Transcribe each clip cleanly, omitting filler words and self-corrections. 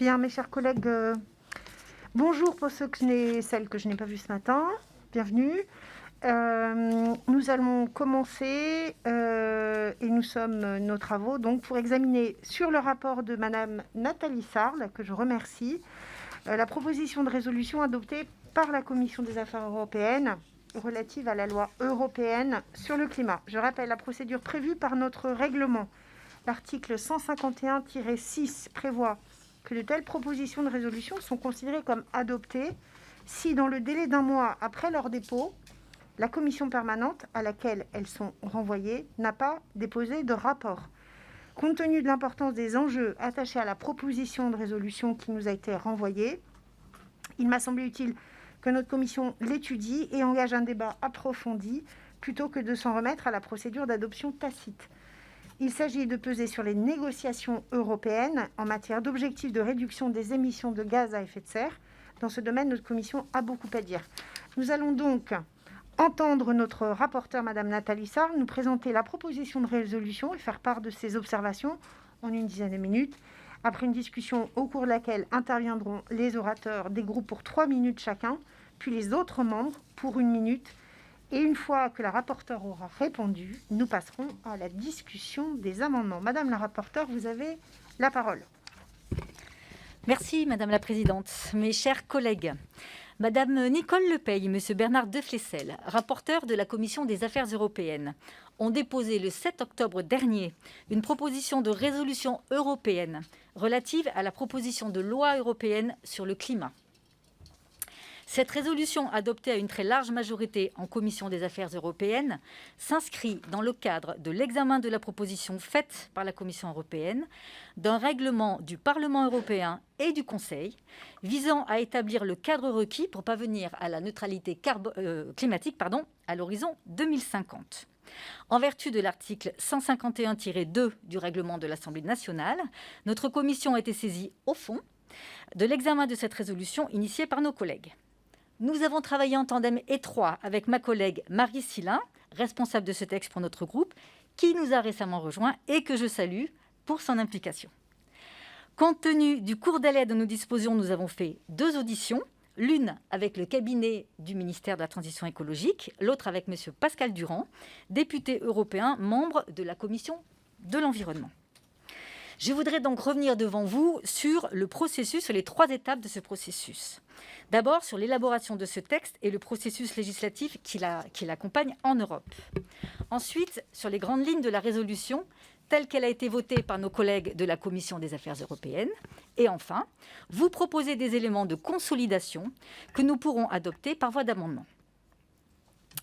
Bien, mes chers collègues, bonjour pour celles que je n'ai pas vues ce matin. Bienvenue. Nous allons commencer et nous sommes nos travaux donc pour examiner sur le rapport de Madame Nathalie Sarl, que je remercie, la proposition de résolution adoptée par la Commission des Affaires européennes relative à la loi européenne sur le climat. Je rappelle la procédure prévue par notre règlement. L'article 151-6 prévoit que de telles propositions de résolution sont considérées comme adoptées si, dans le délai d'un mois après leur dépôt, la commission permanente à laquelle elles sont renvoyées n'a pas déposé de rapport. Compte tenu de l'importance des enjeux attachés à la proposition de résolution qui nous a été renvoyée, il m'a semblé utile que notre commission l'étudie et engage un débat approfondi plutôt que de s'en remettre à la procédure d'adoption tacite. Il s'agit de peser sur les négociations européennes en matière d'objectifs de réduction des émissions de gaz à effet de serre. Dans ce domaine, notre commission a beaucoup à dire. Nous allons donc entendre notre rapporteure, Madame Nathalie Sarl, nous présenter la proposition de résolution et faire part de ses observations en une dizaine de minutes. Après une discussion au cours de laquelle interviendront les orateurs des groupes pour 3 minutes chacun, puis les autres membres pour 1 minute. Et une fois que la rapporteure aura répondu, nous passerons à la discussion des amendements. Madame la rapporteure, vous avez la parole. Merci Madame la Présidente. Mes chers collègues, Madame Nicole Lepey et Monsieur Bernard Deflessel, rapporteurs de la Commission des Affaires européennes, ont déposé le 7 octobre dernier une proposition de résolution européenne relative à la proposition de loi européenne sur le climat. Cette résolution, adoptée à une très large majorité en Commission des Affaires européennes, s'inscrit dans le cadre de l'examen de la proposition faite par la Commission européenne d'un règlement du Parlement européen et du Conseil visant à établir le cadre requis pour parvenir à la neutralité climatique à l'horizon 2050. En vertu de l'article 151-2 du règlement de l'Assemblée nationale, notre commission a été saisie au fond de l'examen de cette résolution initiée par nos collègues. Nous avons travaillé en tandem étroit avec ma collègue Marie Silin, responsable de ce texte pour notre groupe, qui nous a récemment rejoints et que je salue pour son implication. Compte tenu du court délai dont nous disposions, nous avons fait 2 auditions, l'une avec le cabinet du ministère de la Transition écologique, l'autre avec M. Pascal Durand, député européen, membre de la Commission de l'Environnement. Je voudrais donc revenir devant vous sur le processus, sur les 3 étapes de ce processus. D'abord, sur l'élaboration de ce texte et le processus législatif qui l'accompagne en Europe. Ensuite, sur les grandes lignes de la résolution telle qu'elle a été votée par nos collègues de la Commission des Affaires européennes. Et enfin, vous proposer des éléments de consolidation que nous pourrons adopter par voie d'amendement.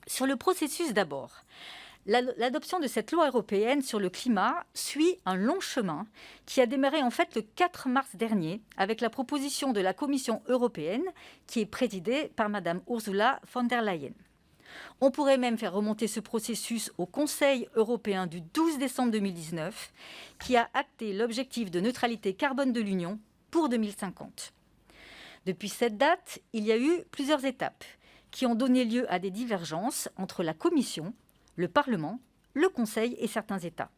Sur le processus d'abord. L'adoption de cette loi européenne sur le climat suit un long chemin qui a démarré en fait le 4 mars dernier avec la proposition de la Commission européenne qui est présidée par Madame Ursula von der Leyen. On pourrait même faire remonter ce processus au Conseil européen du 12 décembre 2019 qui a acté l'objectif de neutralité carbone de l'Union pour 2050. Depuis cette date, il y a eu plusieurs étapes qui ont donné lieu à des divergences entre la Commission, le Parlement, le Conseil et certains États.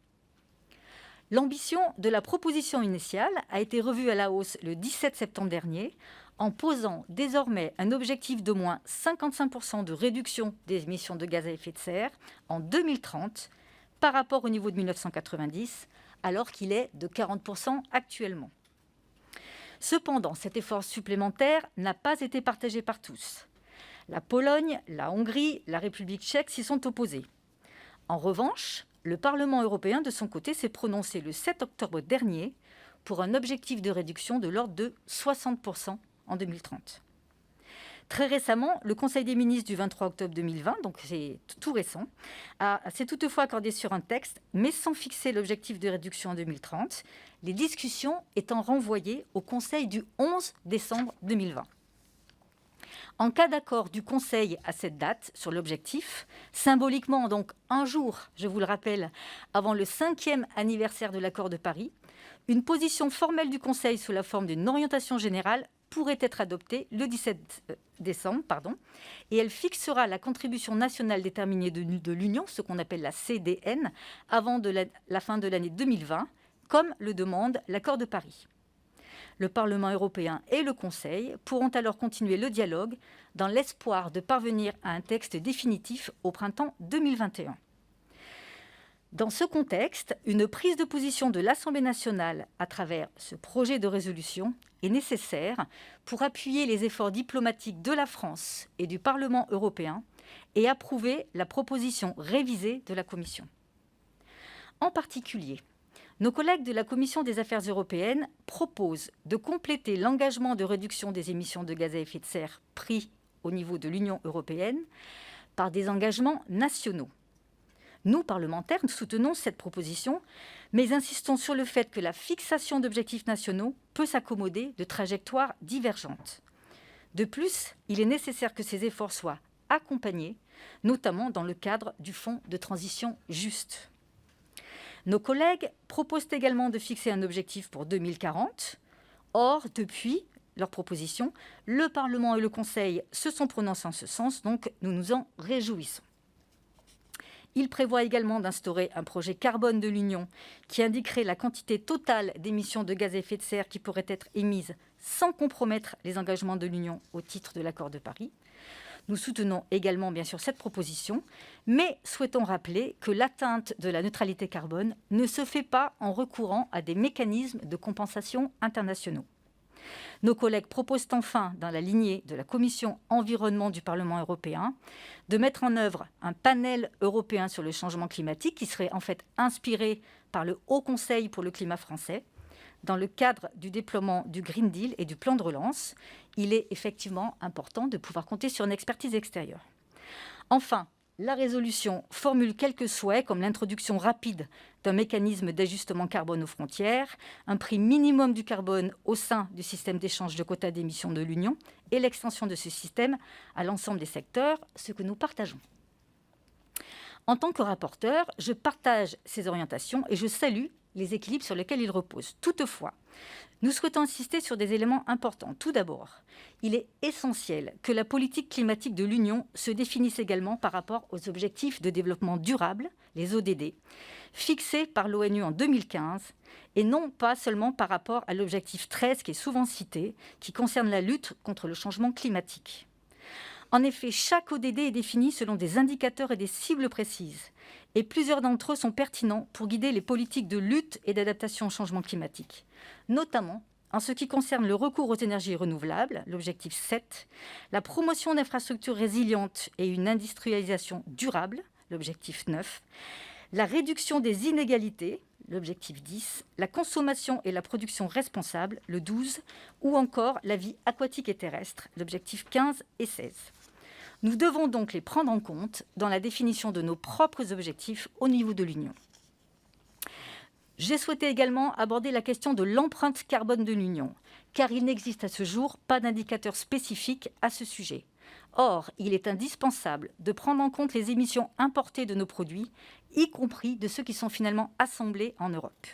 L'ambition de la proposition initiale a été revue à la hausse le 17 septembre dernier en posant désormais un objectif d'au moins 55% de réduction des émissions de gaz à effet de serre en 2030 par rapport au niveau de 1990, alors qu'il est de 40% actuellement. Cependant, cet effort supplémentaire n'a pas été partagé par tous. La Pologne, la Hongrie, la République tchèque s'y sont opposés. En revanche, le Parlement européen, de son côté, s'est prononcé le 7 octobre dernier pour un objectif de réduction de l'ordre de 60% en 2030. Très récemment, le Conseil des ministres du 23 octobre 2020, donc c'est tout récent, s'est toutefois accordé sur un texte, mais sans fixer l'objectif de réduction en 2030, les discussions étant renvoyées au Conseil du 11 décembre 2020. En cas d'accord du Conseil à cette date sur l'objectif, symboliquement donc un jour, je vous le rappelle, avant le 5e anniversaire de l'accord de Paris, une position formelle du Conseil sous la forme d'une orientation générale pourrait être adoptée le 17 décembre, et elle fixera la contribution nationale déterminée de l'Union, ce qu'on appelle la CDN, avant la fin de l'année 2020, comme le demande l'accord de Paris. Le Parlement européen et le Conseil pourront alors continuer le dialogue dans l'espoir de parvenir à un texte définitif au printemps 2021. Dans ce contexte, une prise de position de l'Assemblée nationale à travers ce projet de résolution est nécessaire pour appuyer les efforts diplomatiques de la France et du Parlement européen et approuver la proposition révisée de la Commission. En particulier, nos collègues de la Commission des affaires européennes proposent de compléter l'engagement de réduction des émissions de gaz à effet de serre pris au niveau de l'Union européenne par des engagements nationaux. Nous, parlementaires, nous soutenons cette proposition, mais insistons sur le fait que la fixation d'objectifs nationaux peut s'accommoder de trajectoires divergentes. De plus, il est nécessaire que ces efforts soient accompagnés, notamment dans le cadre du Fonds de transition juste. Nos collègues proposent également de fixer un objectif pour 2040. Or, depuis leur proposition, le Parlement et le Conseil se sont prononcés en ce sens, donc nous nous en réjouissons. Il prévoit également d'instaurer un projet carbone de l'Union qui indiquerait la quantité totale d'émissions de gaz à effet de serre qui pourraient être émises sans compromettre les engagements de l'Union au titre de l'accord de Paris. Nous soutenons également bien sûr cette proposition, mais souhaitons rappeler que l'atteinte de la neutralité carbone ne se fait pas en recourant à des mécanismes de compensation internationaux. Nos collègues proposent enfin, dans la lignée de la Commission environnement du Parlement européen, de mettre en œuvre un panel européen sur le changement climatique qui serait en fait inspiré par le Haut Conseil pour le climat français. Dans le cadre du déploiement du Green Deal et du plan de relance, il est effectivement important de pouvoir compter sur une expertise extérieure. Enfin, la résolution formule quelques souhaits comme l'introduction rapide d'un mécanisme d'ajustement carbone aux frontières, un prix minimum du carbone au sein du système d'échange de quotas d'émissions de l'Union et l'extension de ce système à l'ensemble des secteurs, ce que nous partageons. En tant que rapporteur, je partage ces orientations et je salue les équilibres sur lesquels ils reposent. Toutefois, nous souhaitons insister sur des éléments importants. Tout d'abord, il est essentiel que la politique climatique de l'Union se définisse également par rapport aux objectifs de développement durable, les ODD, fixés par l'ONU en 2015, et non pas seulement par rapport à l'objectif 13 qui est souvent cité, qui concerne la lutte contre le changement climatique. En effet, chaque ODD est défini selon des indicateurs et des cibles précises, et plusieurs d'entre eux sont pertinents pour guider les politiques de lutte et d'adaptation au changement climatique, notamment en ce qui concerne le recours aux énergies renouvelables, l'objectif 7, la promotion d'infrastructures résilientes et une industrialisation durable, l'objectif 9, la réduction des inégalités, l'objectif 10, la consommation et la production responsable, le 12, ou encore la vie aquatique et terrestre, l'objectif 15 et 16. Nous devons donc les prendre en compte dans la définition de nos propres objectifs au niveau de l'Union. J'ai souhaité également aborder la question de l'empreinte carbone de l'Union, car il n'existe à ce jour pas d'indicateur spécifique à ce sujet. Or, il est indispensable de prendre en compte les émissions importées de nos produits, y compris de ceux qui sont finalement assemblés en Europe.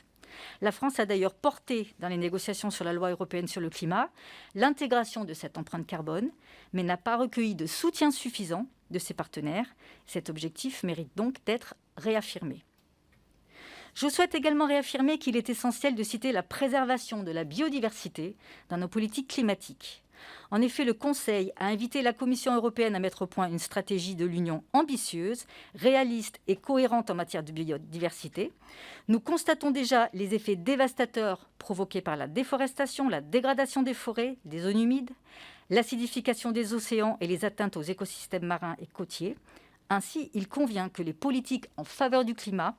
La France a d'ailleurs porté, dans les négociations sur la loi européenne sur le climat, l'intégration de cette empreinte carbone, mais n'a pas recueilli de soutien suffisant de ses partenaires. Cet objectif mérite donc d'être réaffirmé. Je souhaite également réaffirmer qu'il est essentiel de citer la préservation de la biodiversité dans nos politiques climatiques. En effet, le Conseil a invité la Commission européenne à mettre au point une stratégie de l'Union ambitieuse, réaliste et cohérente en matière de biodiversité. Nous constatons déjà les effets dévastateurs provoqués par la déforestation, la dégradation des forêts, des zones humides, l'acidification des océans et les atteintes aux écosystèmes marins et côtiers. Ainsi, il convient que les politiques en faveur du climat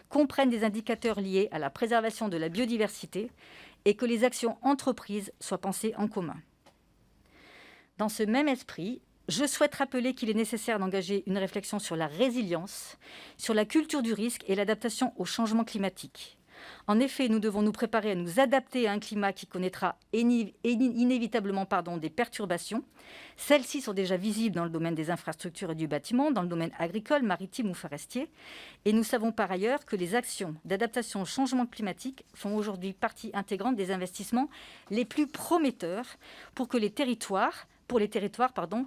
comprennent des indicateurs liés à la préservation de la biodiversité et que les actions entreprises soient pensées en commun. Dans ce même esprit, je souhaite rappeler qu'il est nécessaire d'engager une réflexion sur la résilience, sur la culture du risque et l'adaptation au changement climatique. En effet, nous devons nous préparer à nous adapter à un climat qui connaîtra inévitablement des perturbations. Celles-ci sont déjà visibles dans le domaine des infrastructures et du bâtiment, dans le domaine agricole, maritime ou forestier. Et nous savons par ailleurs que les actions d'adaptation au changement climatique font aujourd'hui partie intégrante des investissements les plus prometteurs pour les territoires,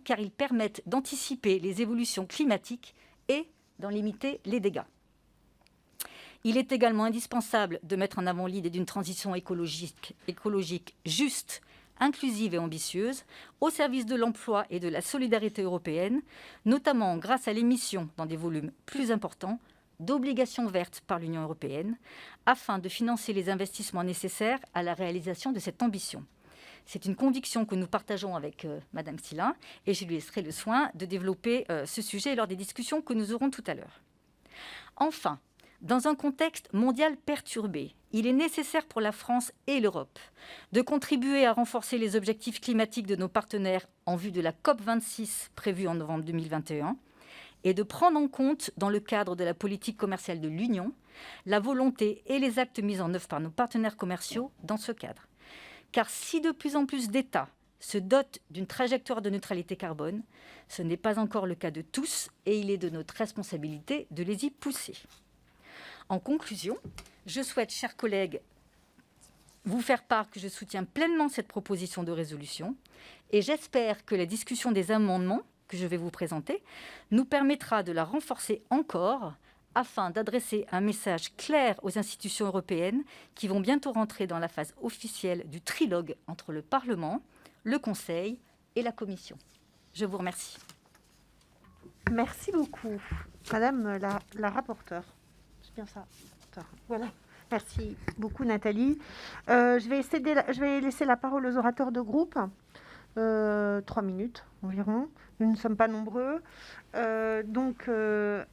car ils permettent d'anticiper les évolutions climatiques et d'en limiter les dégâts. Il est également indispensable de mettre en avant l'idée d'une transition écologique juste, inclusive et ambitieuse, au service de l'emploi et de la solidarité européenne, notamment grâce à l'émission, dans des volumes plus importants, d'obligations vertes par l'Union européenne, afin de financer les investissements nécessaires à la réalisation de cette ambition. C'est une conviction que nous partageons avec Madame Silin, et je lui laisserai le soin de développer ce sujet lors des discussions que nous aurons tout à l'heure. Enfin, dans un contexte mondial perturbé, il est nécessaire pour la France et l'Europe de contribuer à renforcer les objectifs climatiques de nos partenaires en vue de la COP26 prévue en novembre 2021 et de prendre en compte, dans le cadre de la politique commerciale de l'Union, la volonté et les actes mis en œuvre par nos partenaires commerciaux dans ce cadre. Car si de plus en plus d'États se dotent d'une trajectoire de neutralité carbone, ce n'est pas encore le cas de tous et il est de notre responsabilité de les y pousser. En conclusion, je souhaite, chers collègues, vous faire part que je soutiens pleinement cette proposition de résolution et j'espère que la discussion des amendements que je vais vous présenter nous permettra de la renforcer encore afin d'adresser un message clair aux institutions européennes qui vont bientôt rentrer dans la phase officielle du trilogue entre le Parlement, le Conseil et la Commission. Je vous remercie. Merci beaucoup, Madame la rapporteure. C'est bien ça. Voilà. Merci beaucoup, Nathalie. Je vais laisser la parole aux orateurs de groupe. 3 minutes environ. Nous ne sommes pas nombreux. Donc,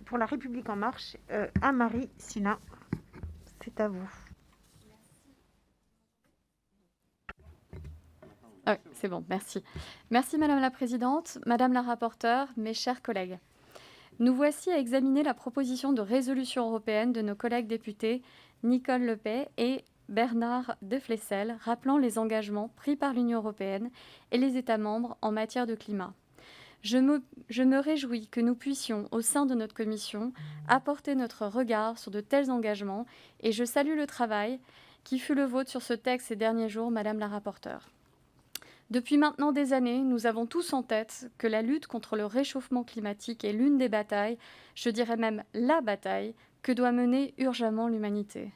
pour La République En Marche, Anne-Marie Silin, c'est à vous. Ah, c'est bon, merci. Merci Madame la Présidente, Madame la rapporteure, mes chers collègues. Nous voici à examiner la proposition de résolution européenne de nos collègues députés Nicole Le Peih et Bernard de Flessel, rappelant les engagements pris par l'Union européenne et les États membres en matière de climat. Je me réjouis que nous puissions, au sein de notre commission, apporter notre regard sur de tels engagements et je salue le travail qui fut le vôtre sur ce texte ces derniers jours, Madame la rapporteure. Depuis maintenant des années, nous avons tous en tête que la lutte contre le réchauffement climatique est l'une des batailles, je dirais même la bataille, que doit mener urgemment l'humanité.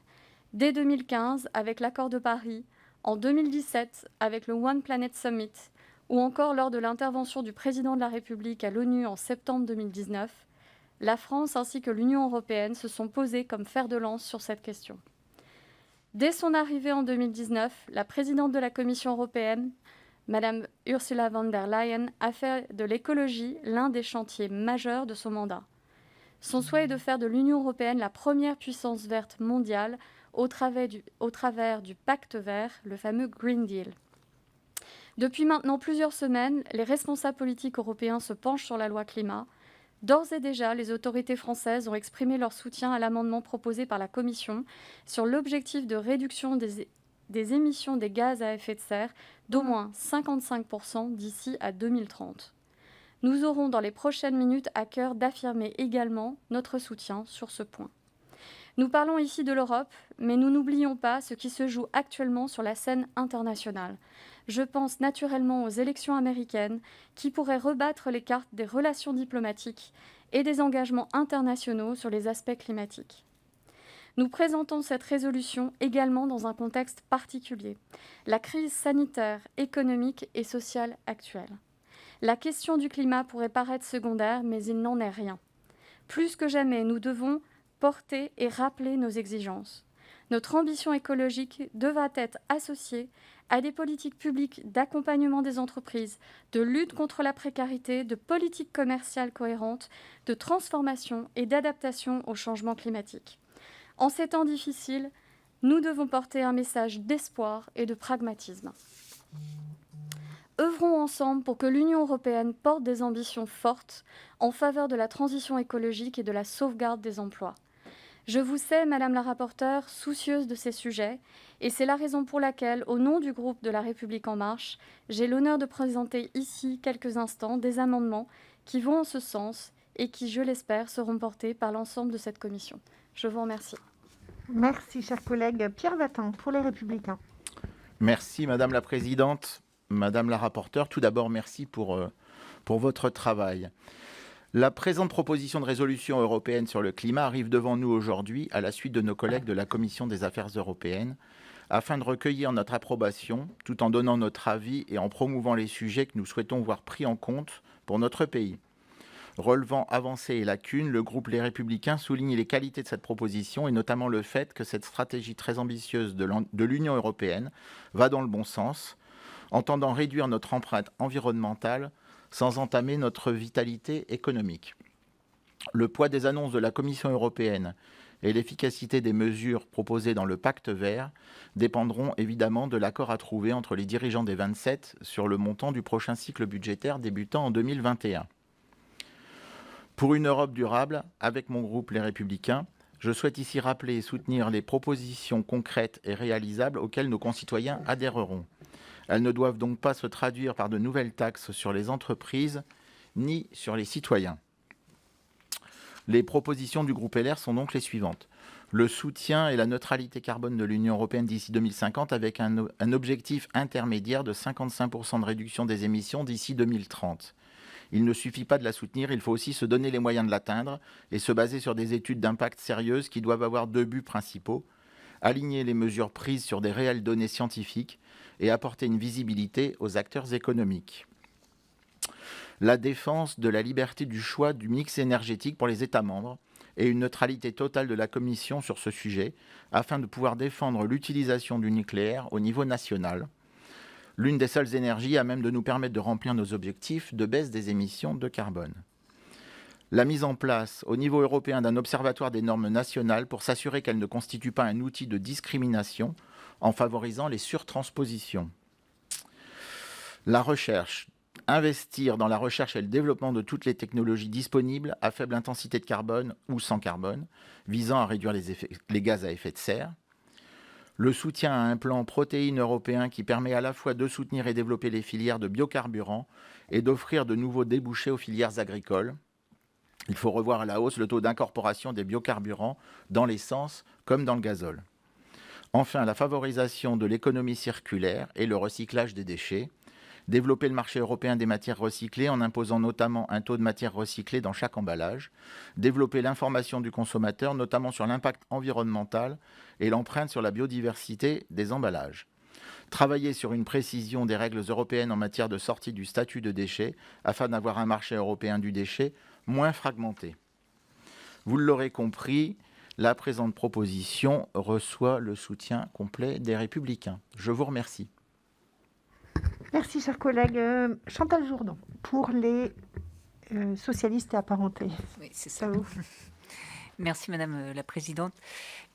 Dès 2015, avec l'accord de Paris, en 2017, avec le One Planet Summit, ou encore lors de l'intervention du président de la République à l'ONU en septembre 2019, la France ainsi que l'Union européenne se sont posées comme fer de lance sur cette question. Dès son arrivée en 2019, la présidente de la Commission européenne, Madame Ursula von der Leyen, a fait de l'écologie l'un des chantiers majeurs de son mandat. Son souhait est de faire de l'Union européenne la première puissance verte mondiale au travers du pacte vert, le fameux Green Deal. Depuis maintenant plusieurs semaines, les responsables politiques européens se penchent sur la loi climat. D'ores et déjà, les autorités françaises ont exprimé leur soutien à l'amendement proposé par la Commission sur l'objectif de réduction des émissions des gaz à effet de serre d'au moins 55% d'ici à 2030. Nous aurons dans les prochaines minutes à cœur d'affirmer également notre soutien sur ce point. Nous parlons ici de l'Europe, mais nous n'oublions pas ce qui se joue actuellement sur la scène internationale. Je pense naturellement aux élections américaines qui pourraient rebattre les cartes des relations diplomatiques et des engagements internationaux sur les aspects climatiques. Nous présentons cette résolution également dans un contexte particulier, la crise sanitaire, économique et sociale actuelle. La question du climat pourrait paraître secondaire, mais il n'en est rien. Plus que jamais, nous devons porter et rappeler nos exigences. Notre ambition écologique devra être associée à des politiques publiques d'accompagnement des entreprises, de lutte contre la précarité, de politiques commerciales cohérentes, de transformation et d'adaptation au changement climatique. En ces temps difficiles, nous devons porter un message d'espoir et de pragmatisme. Œuvrons ensemble pour que l'Union européenne porte des ambitions fortes en faveur de la transition écologique et de la sauvegarde des emplois. Je vous sais, Madame la rapporteure, soucieuse de ces sujets, et c'est la raison pour laquelle, au nom du groupe de La République En Marche, j'ai l'honneur de présenter ici, quelques instants, des amendements qui vont en ce sens et qui, je l'espère, seront portés par l'ensemble de cette commission. Je vous remercie. Merci, chers collègues. Pierre Vatan, pour Les Républicains. Merci, Madame la Présidente, Madame la rapporteure. Tout d'abord, merci pour votre travail. La présente proposition de résolution européenne sur le climat arrive devant nous aujourd'hui à la suite de nos collègues de la Commission des Affaires européennes, afin de recueillir notre approbation, tout en donnant notre avis et en promouvant les sujets que nous souhaitons voir pris en compte pour notre pays. Relevant avancées et lacunes, le groupe Les Républicains souligne les qualités de cette proposition et notamment le fait que cette stratégie très ambitieuse de l'Union européenne va dans le bon sens, entendant réduire notre empreinte environnementale sans entamer notre vitalité économique. Le poids des annonces de la Commission européenne et l'efficacité des mesures proposées dans le pacte vert dépendront évidemment de l'accord à trouver entre les dirigeants des 27 sur le montant du prochain cycle budgétaire débutant en 2021. Pour une Europe durable, avec mon groupe Les Républicains, je souhaite ici rappeler et soutenir les propositions concrètes et réalisables auxquelles nos concitoyens adhéreront. Elles ne doivent donc pas se traduire par de nouvelles taxes sur les entreprises ni sur les citoyens. Les propositions du groupe LR sont donc les suivantes. Le soutien et la neutralité carbone de l'Union européenne d'ici 2050 avec un objectif intermédiaire de 55% de réduction des émissions d'ici 2030. Il ne suffit pas de la soutenir, il faut aussi se donner les moyens de l'atteindre et se baser sur des études d'impact sérieuses qui doivent avoir deux buts principaux. Aligner les mesures prises sur des réelles données scientifiques et apporter une visibilité aux acteurs économiques. La défense de la liberté du choix du mix énergétique pour les États membres et une neutralité totale de la Commission sur ce sujet afin de pouvoir défendre l'utilisation du nucléaire au niveau national. L'une des seules énergies à même de nous permettre de remplir nos objectifs de baisse des émissions de carbone. La mise en place au niveau européen d'un observatoire des normes nationales pour s'assurer qu'elles ne constituent pas un outil de discrimination en favorisant les surtranspositions. La recherche. Investir dans la recherche et le développement de toutes les technologies disponibles à faible intensité de carbone ou sans carbone, visant à réduire les gaz à effet de serre. Le soutien à un plan protéines européen qui permet à la fois de soutenir et développer les filières de biocarburants et d'offrir de nouveaux débouchés aux filières agricoles. Il faut revoir à la hausse le taux d'incorporation des biocarburants dans l'essence comme dans le gazole. Enfin, la favorisation de l'économie circulaire et le recyclage des déchets. Développer le marché européen des matières recyclées en imposant notamment un taux de matières recyclées dans chaque emballage. Développer l'information du consommateur, notamment sur l'impact environnemental et l'empreinte sur la biodiversité des emballages. Travailler sur une précision des règles européennes en matière de sortie du statut de déchet afin d'avoir un marché européen du déchet moins fragmenté. Vous l'aurez compris, la présente proposition reçoit le soutien complet des Républicains. Je vous remercie. Merci, chers collègues. Chantal Jourdan, pour les socialistes et apparentés. Oui, c'est ça. Merci Madame la Présidente.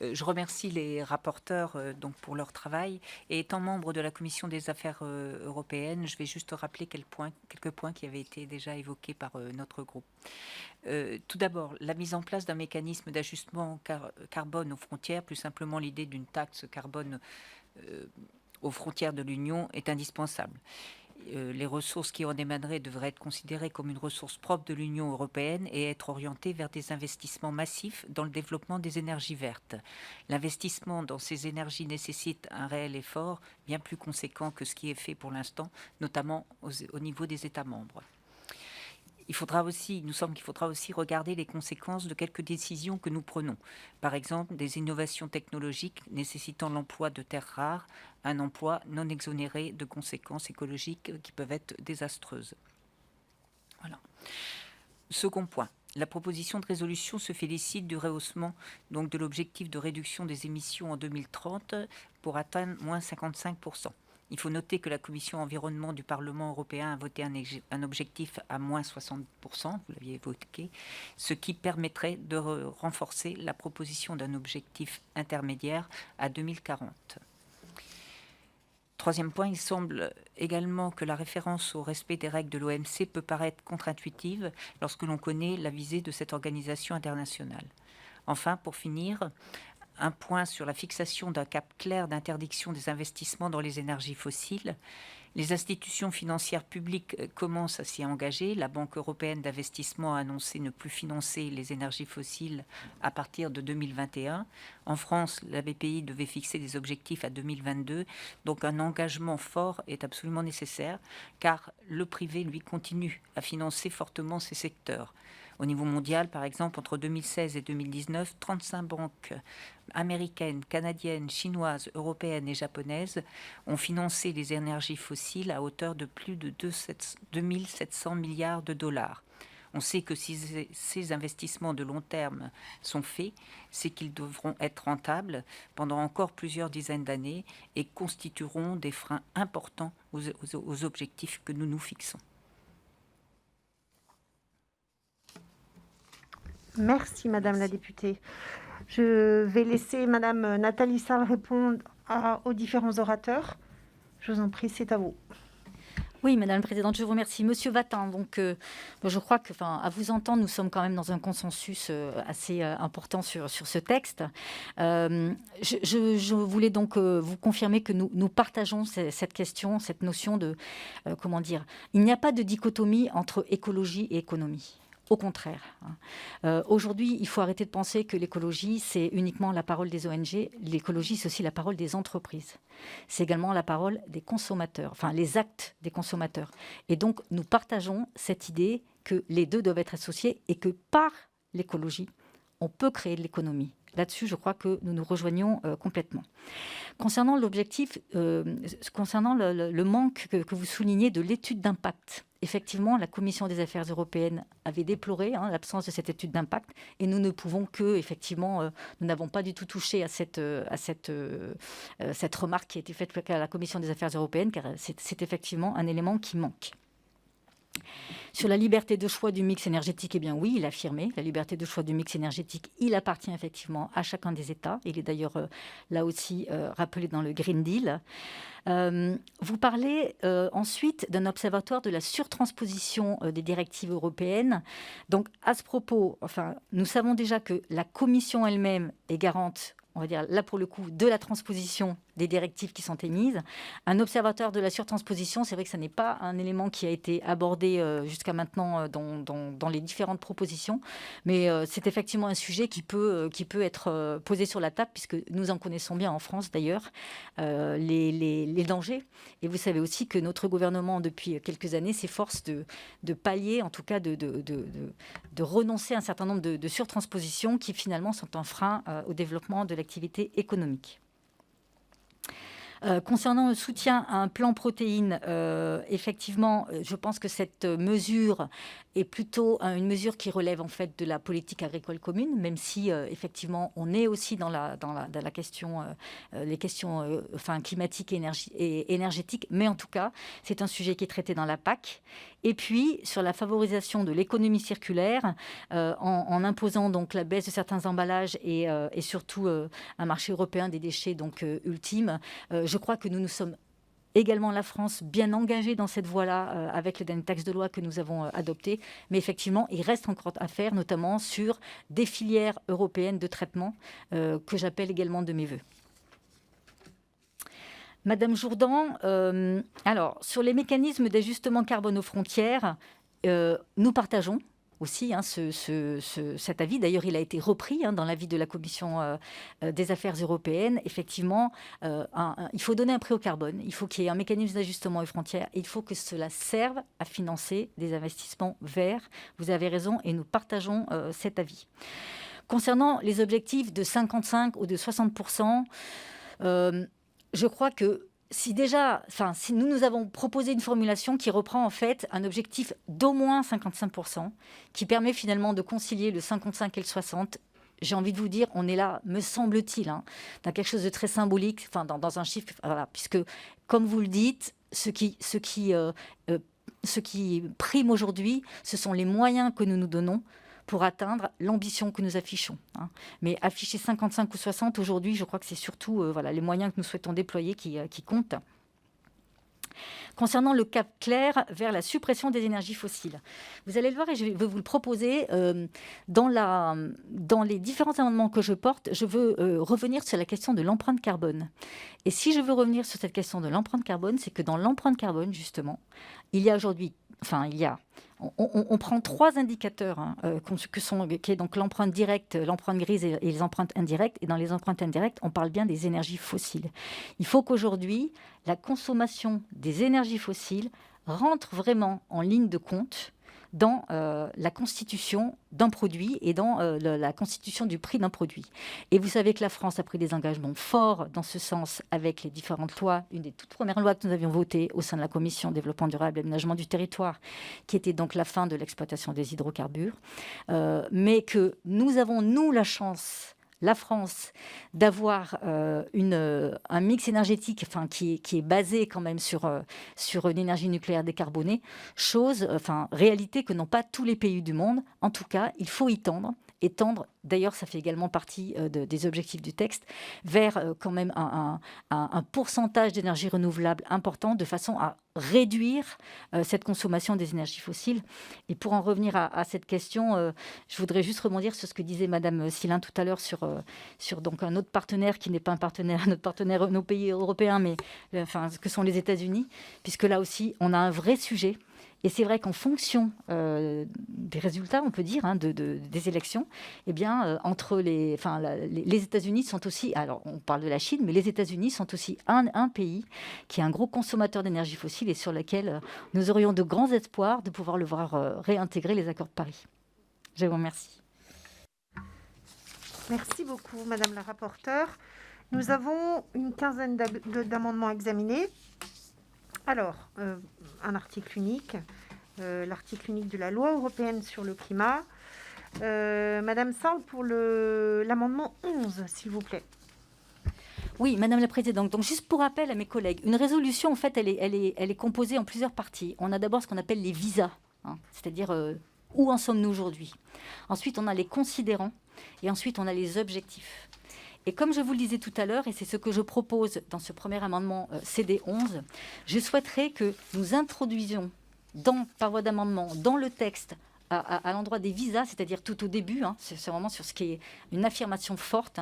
Je remercie les rapporteurs donc pour leur travail. Et étant membre de la Commission des Affaires européennes, je vais juste rappeler quelques points qui avaient été déjà évoqués par notre groupe. Tout d'abord, la mise en place d'un mécanisme d'ajustement carbone aux frontières, plus simplement l'idée d'une taxe carbone aux frontières de l'Union est indispensable. Les ressources qui en émaneraient devraient être considérées comme une ressource propre de l'Union européenne et être orientées vers des investissements massifs dans le développement des énergies vertes. L'investissement dans ces énergies nécessite un réel effort bien plus conséquent que ce qui est fait pour l'instant, notamment au niveau des États membres. Il nous semble qu'il faudra aussi regarder les conséquences de quelques décisions que nous prenons. Par exemple, des innovations technologiques nécessitant l'emploi de terres rares, un emploi non exonéré de conséquences écologiques qui peuvent être désastreuses. Voilà. Second point, la proposition de résolution se félicite du rehaussement donc, de l'objectif de réduction des émissions en 2030 pour atteindre moins 55%. Il faut noter que la Commission environnement du Parlement européen a voté un objectif à moins 60%, vous l'aviez évoqué, ce qui permettrait de renforcer la proposition d'un objectif intermédiaire à 2040. Troisième point, il semble également que la référence au respect des règles de l'OMC peut paraître contre-intuitive lorsque l'on connaît la visée de cette organisation internationale. Enfin, pour finir, un point sur la fixation d'un cap clair d'interdiction des investissements dans les énergies fossiles. Les institutions financières publiques commencent à s'y engager. La Banque européenne d'investissement a annoncé ne plus financer les énergies fossiles à partir de 2021. En France, la BPI devait fixer des objectifs à 2022. Donc un engagement fort est absolument nécessaire, car le privé, lui, continue à financer fortement ces secteurs. Au niveau mondial, par exemple, entre 2016 et 2019, 35 banques américaines, canadiennes, chinoises, européennes et japonaises ont financé les énergies fossiles à hauteur de plus de 2700 milliards de dollars. On sait que si ces investissements de long terme sont faits, c'est qu'ils devront être rentables pendant encore plusieurs dizaines d'années et constitueront des freins importants aux objectifs que nous nous fixons. Merci, Madame la députée. Je vais laisser Madame Nathalie Sarl répondre aux différents orateurs. Je vous en prie, c'est à vous. Oui, Madame la Présidente, je vous remercie. Monsieur Vattin, donc, je crois que, à vous entendre, nous sommes quand même dans un consensus assez important sur ce texte. Je voulais donc vous confirmer que nous partageons cette question, cette notion de, il n'y a pas de dichotomie entre écologie et économie. Au contraire. Aujourd'hui, il faut arrêter de penser que l'écologie, c'est uniquement la parole des ONG. L'écologie, c'est aussi la parole des entreprises. C'est également la parole des consommateurs, les actes des consommateurs. Et donc, nous partageons cette idée que les deux doivent être associés et que par l'écologie, on peut créer de l'économie. Là-dessus, je crois que nous nous rejoignons complètement. Concernant l'objectif, concernant le manque que vous soulignez de l'étude d'impact, effectivement, la Commission des affaires européennes avait déploré l'absence de cette étude d'impact et nous ne pouvons que, effectivement, nous n'avons pas du tout touché à cette remarque qui a été faite à la Commission des affaires européennes, car c'est effectivement un élément qui manque. Sur la liberté de choix du mix énergétique, eh bien oui, il a affirmé. La liberté de choix du mix énergétique, il appartient effectivement à chacun des États. Il est d'ailleurs là aussi rappelé dans le Green Deal. Vous parlez ensuite d'un observatoire de la surtransposition des directives européennes. Donc à ce propos, nous savons déjà que la Commission elle-même est garante, on va dire là pour le coup, de la transposition des directives qui sont émises. Un observatoire de la surtransposition, c'est vrai que ce n'est pas un élément qui a été abordé jusqu'à maintenant dans les différentes propositions, mais c'est effectivement un sujet qui peut être posé sur la table, puisque nous en connaissons bien en France d'ailleurs, les dangers. Et vous savez aussi que notre gouvernement, depuis quelques années, s'efforce de pallier, en tout cas de renoncer à un certain nombre de surtranspositions qui finalement sont un frein au développement de l'activité économique. Concernant le soutien à un plan protéines, effectivement, je pense que cette mesure est plutôt une mesure qui relève en fait de la politique agricole commune, même si effectivement on est aussi dans la question, les questions climatiques et énergétiques, mais en tout cas c'est un sujet qui est traité dans la PAC. Et puis sur la favorisation de l'économie circulaire, en imposant donc la baisse de certains emballages et surtout un marché européen des déchets donc ultime. Je crois que nous sommes également, la France, bien engagée dans cette voie-là avec le dernier texte de loi que nous avons adopté. Mais effectivement, il reste encore à faire, notamment sur des filières européennes de traitement que j'appelle également de mes voeux. Madame Jourdan, alors, sur les mécanismes d'ajustement carbone aux frontières, nous partageons aussi cet avis. D'ailleurs, il a été repris dans l'avis de la Commission des affaires européennes. Effectivement, il faut donner un prix au carbone. Il faut qu'il y ait un mécanisme d'ajustement aux frontières. Il faut que cela serve à financer des investissements verts. Vous avez raison et nous partageons cet avis. Concernant les objectifs de 55 ou de 60%, je crois que si nous avons proposé une formulation qui reprend en fait un objectif d'au moins 55%, qui permet finalement de concilier le 55 et le 60, j'ai envie de vous dire, on est là, me semble-t-il, dans quelque chose de très symbolique, dans un chiffre, voilà, puisque, comme vous le dites, ce qui prime aujourd'hui, ce sont les moyens que nous nous donnons pour atteindre l'ambition que nous affichons. Mais afficher 55 ou 60, aujourd'hui, je crois que c'est surtout les moyens que nous souhaitons déployer qui comptent. concernant le cap clair vers la suppression des énergies fossiles. Vous allez le voir et je vais vous le proposer. Dans les différents amendements que je porte, je veux revenir sur la question de l'empreinte carbone. Et si je veux revenir sur cette question de l'empreinte carbone, c'est que dans l'empreinte carbone, justement, il y a aujourd'hui, on prend 3 indicateurs qui est donc l'empreinte directe, l'empreinte grise et les empreintes indirectes. Et dans les empreintes indirectes, on parle bien des énergies fossiles. Il faut qu'aujourd'hui, la consommation des énergies fossiles rentre vraiment en ligne de compte dans la constitution d'un produit et dans la constitution du prix d'un produit. Et vous savez que la France a pris des engagements forts dans ce sens avec les différentes lois. Une des toutes premières lois que nous avions votées au sein de la Commission développement durable et aménagement du territoire, qui était donc la fin de l'exploitation des hydrocarbures, mais que nous avons, nous, la chance, la France, d'avoir un mix énergétique qui est basé quand même sur une énergie nucléaire décarbonée, réalité que n'ont pas tous les pays du monde. En tout cas, il faut y tendre. D'ailleurs, ça fait également partie des objectifs du texte, vers quand même un pourcentage d'énergie renouvelable important, de façon à réduire cette consommation des énergies fossiles. Et pour en revenir à cette question, je voudrais juste rebondir sur ce que disait Madame Silin tout à l'heure sur donc un autre partenaire qui n'est pas notre partenaire, nos pays européens, mais que sont les États-Unis, puisque là aussi, on a un vrai sujet. Et c'est vrai qu'en fonction des résultats, on peut dire, des élections, eh bien, entre les États-Unis sont aussi, alors on parle de la Chine, mais les États-Unis sont aussi un pays qui est un gros consommateur d'énergie fossile et sur lequel nous aurions de grands espoirs de pouvoir le voir réintégrer les accords de Paris. Je vous remercie. Merci beaucoup, Madame la rapporteure. Nous avons une quinzaine d'amendements à examiner. Alors, un article unique, l'article unique de la loi européenne sur le climat. Madame Sarl, pour l'amendement 11, s'il vous plaît. Oui, Madame la Présidente. Donc, juste pour rappel à mes collègues, une résolution, en fait, elle est composée en plusieurs parties. On a d'abord ce qu'on appelle les visas, c'est-à-dire où en sommes-nous aujourd'hui. Ensuite, on a les considérants et ensuite, on a les objectifs. Et comme je vous le disais tout à l'heure, et c'est ce que je propose dans ce premier amendement CD11, je souhaiterais que nous introduisions par voie d'amendement dans le texte à l'endroit des visas, c'est-à-dire tout au début, c'est vraiment sur ce qui est une affirmation forte,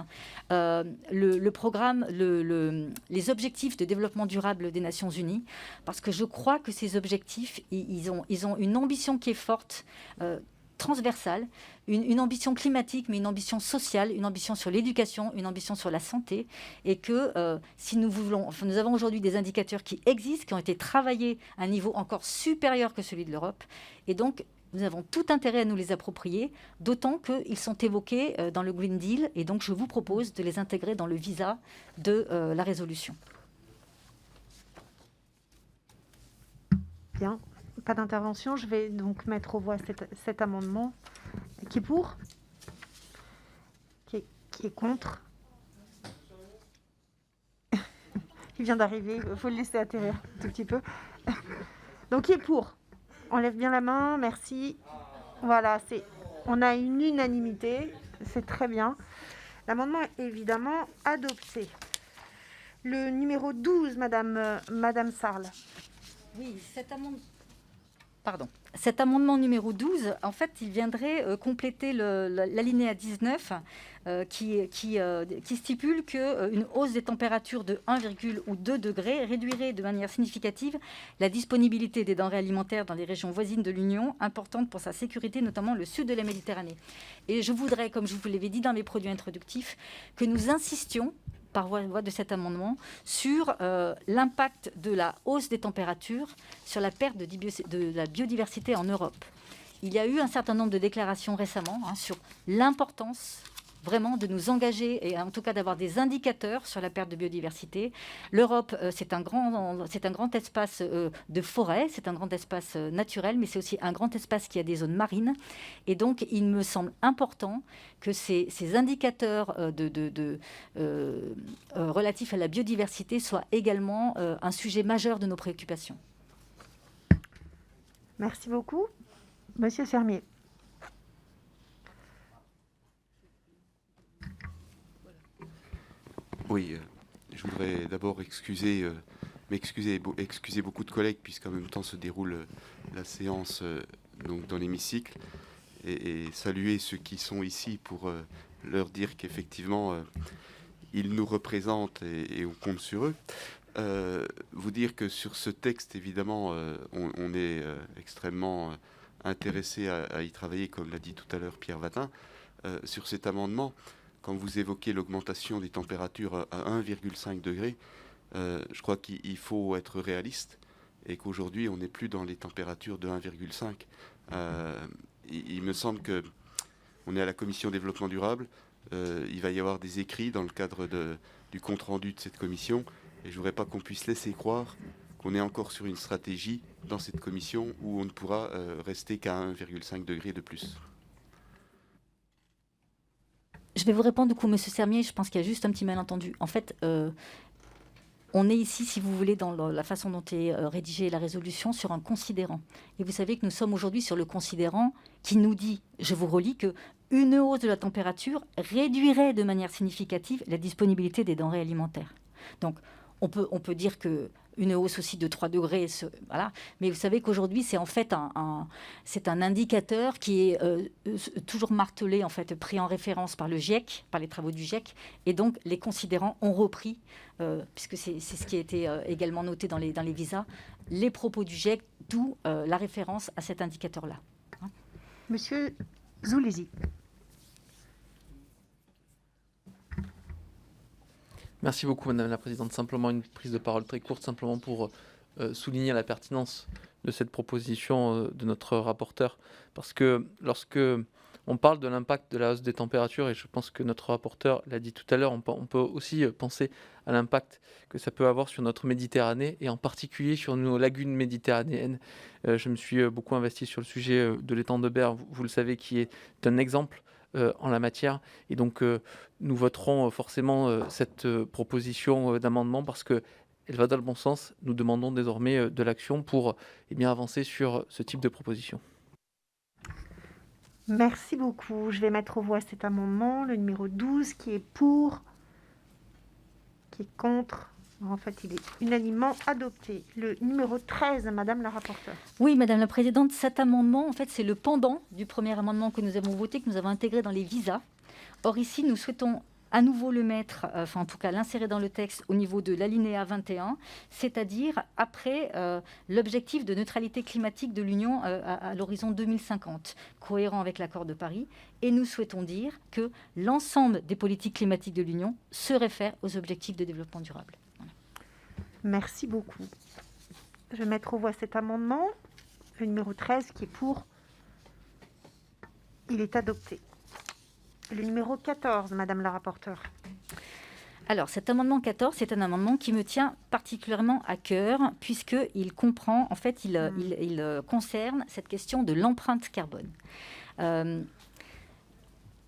le programme, les objectifs de développement durable des Nations Unies, parce que je crois que ces objectifs, ils ont une ambition qui est forte, transversale, une ambition climatique, mais une ambition sociale, une ambition sur l'éducation, une ambition sur la santé, et que si nous avons aujourd'hui des indicateurs qui existent, qui ont été travaillés à un niveau encore supérieur que celui de l'Europe, et donc nous avons tout intérêt à nous les approprier, d'autant qu'ils sont évoqués dans le Green Deal, et donc je vous propose de les intégrer dans le visa de la résolution. Bien. Pas d'intervention, je vais donc mettre aux voix cet amendement. Qui est pour ? Qui est contre ? Il vient d'arriver, il faut le laisser atterrir un tout petit peu. Donc, qui est pour ? On lève bien la main, merci. Voilà, on a une unanimité, c'est très bien. L'amendement est évidemment adopté. Le numéro 12, Madame Sarl. Oui, cet amendement numéro 12, en fait, il viendrait compléter l'alinéa 19 qui stipule qu'une hausse des températures de 1, ou 2 degrés réduirait de manière significative la disponibilité des denrées alimentaires dans les régions voisines de l'Union, importantes pour sa sécurité, notamment le sud de la Méditerranée. Et je voudrais, comme je vous l'avais dit dans mes produits introductifs, que nous insistions par voie de cet amendement, sur l'impact de la hausse des températures sur la perte de la biodiversité en Europe. Il y a eu un certain nombre de déclarations récemment sur l'importance vraiment de nous engager et en tout cas d'avoir des indicateurs sur la perte de biodiversité. L'Europe, c'est un grand espace de forêt, c'est un grand espace naturel, mais c'est aussi un grand espace qui a des zones marines. Et donc, il me semble important que ces indicateurs relatifs à la biodiversité soient également un sujet majeur de nos préoccupations. Merci beaucoup. Monsieur Fermier. Oui, je voudrais d'abord excuser excusez beaucoup de collègues, puisqu'en même temps se déroule la séance donc dans l'hémicycle, et saluer ceux qui sont ici pour leur dire qu'effectivement, ils nous représentent et on compte sur eux. Vous dire que sur ce texte, évidemment, on est extrêmement intéressé à y travailler, comme l'a dit tout à l'heure Pierre Watin. Sur cet amendement, quand vous évoquez l'augmentation des températures à 1,5 degré, je crois qu'il faut être réaliste et qu'aujourd'hui, on n'est plus dans les températures de 1,5. Il me semble qu'on est à la commission développement durable. Il va y avoir des écrits dans le cadre du compte-rendu de cette commission. Et je ne voudrais pas qu'on puisse laisser croire qu'on est encore sur une stratégie dans cette commission où on ne pourra rester qu'à 1,5 degré de plus. Je vais vous répondre du coup, Monsieur Sermier, je pense qu'il y a juste un petit malentendu. En fait, on est ici, si vous voulez, dans la façon dont est rédigée la résolution, sur un considérant. Et vous savez que nous sommes aujourd'hui sur le considérant qui nous dit, je vous relis, qu'une hausse de la température réduirait de manière significative la disponibilité des denrées alimentaires. Donc, on peut dire qu'une hausse aussi de 3 degrés, voilà. Mais vous savez qu'aujourd'hui, c'est en fait c'est un indicateur qui est toujours martelé, en fait, pris en référence par le GIEC, par les travaux du GIEC. Et donc, les considérants ont repris, puisque c'est ce qui a été également noté dans les visas, les propos du GIEC, d'où la référence à cet indicateur-là. Hein. Monsieur Zulesi. Merci beaucoup, Madame la Présidente. Simplement une prise de parole très courte, simplement pour souligner la pertinence de cette proposition de notre rapporteur. Parce que lorsque on parle de l'impact de la hausse des températures, et je pense que notre rapporteur l'a dit tout à l'heure, on peut aussi penser à l'impact que ça peut avoir sur notre Méditerranée, et en particulier sur nos lagunes méditerranéennes. Je me suis beaucoup investi sur le sujet de l'étang de Berre, vous le savez, qui est un exemple en la matière. Et donc, nous voterons forcément cette proposition d'amendement parce qu'elle va dans le bon sens. Nous demandons désormais de l'action pour avancer sur ce type de proposition. Merci beaucoup. Je vais mettre aux voix cet amendement, le numéro 12, qui est pour, qui est contre. En fait, il est unanimement adopté. Le numéro 13, Madame la rapporteure. Oui, Madame la Présidente, cet amendement, en fait, c'est le pendant du premier amendement que nous avons voté, que nous avons intégré dans les visas. Or, ici, nous souhaitons à nouveau le mettre, enfin en tout cas l'insérer dans le texte au niveau de l'alinéa 21, c'est-à-dire après l'objectif de neutralité climatique de l'Union à l'horizon 2050, cohérent avec l'accord de Paris. Et nous souhaitons dire que l'ensemble des politiques climatiques de l'Union se réfèrent aux objectifs de développement durable. Voilà. Merci beaucoup. Je vais mettre aux voix cet amendement, le numéro 13, qui est pour. Il est adopté. Le numéro 14, Madame la rapporteure. Alors, cet amendement 14, c'est un amendement qui me tient particulièrement à cœur, puisqu'il comprend, en fait, il concerne cette question de l'empreinte carbone.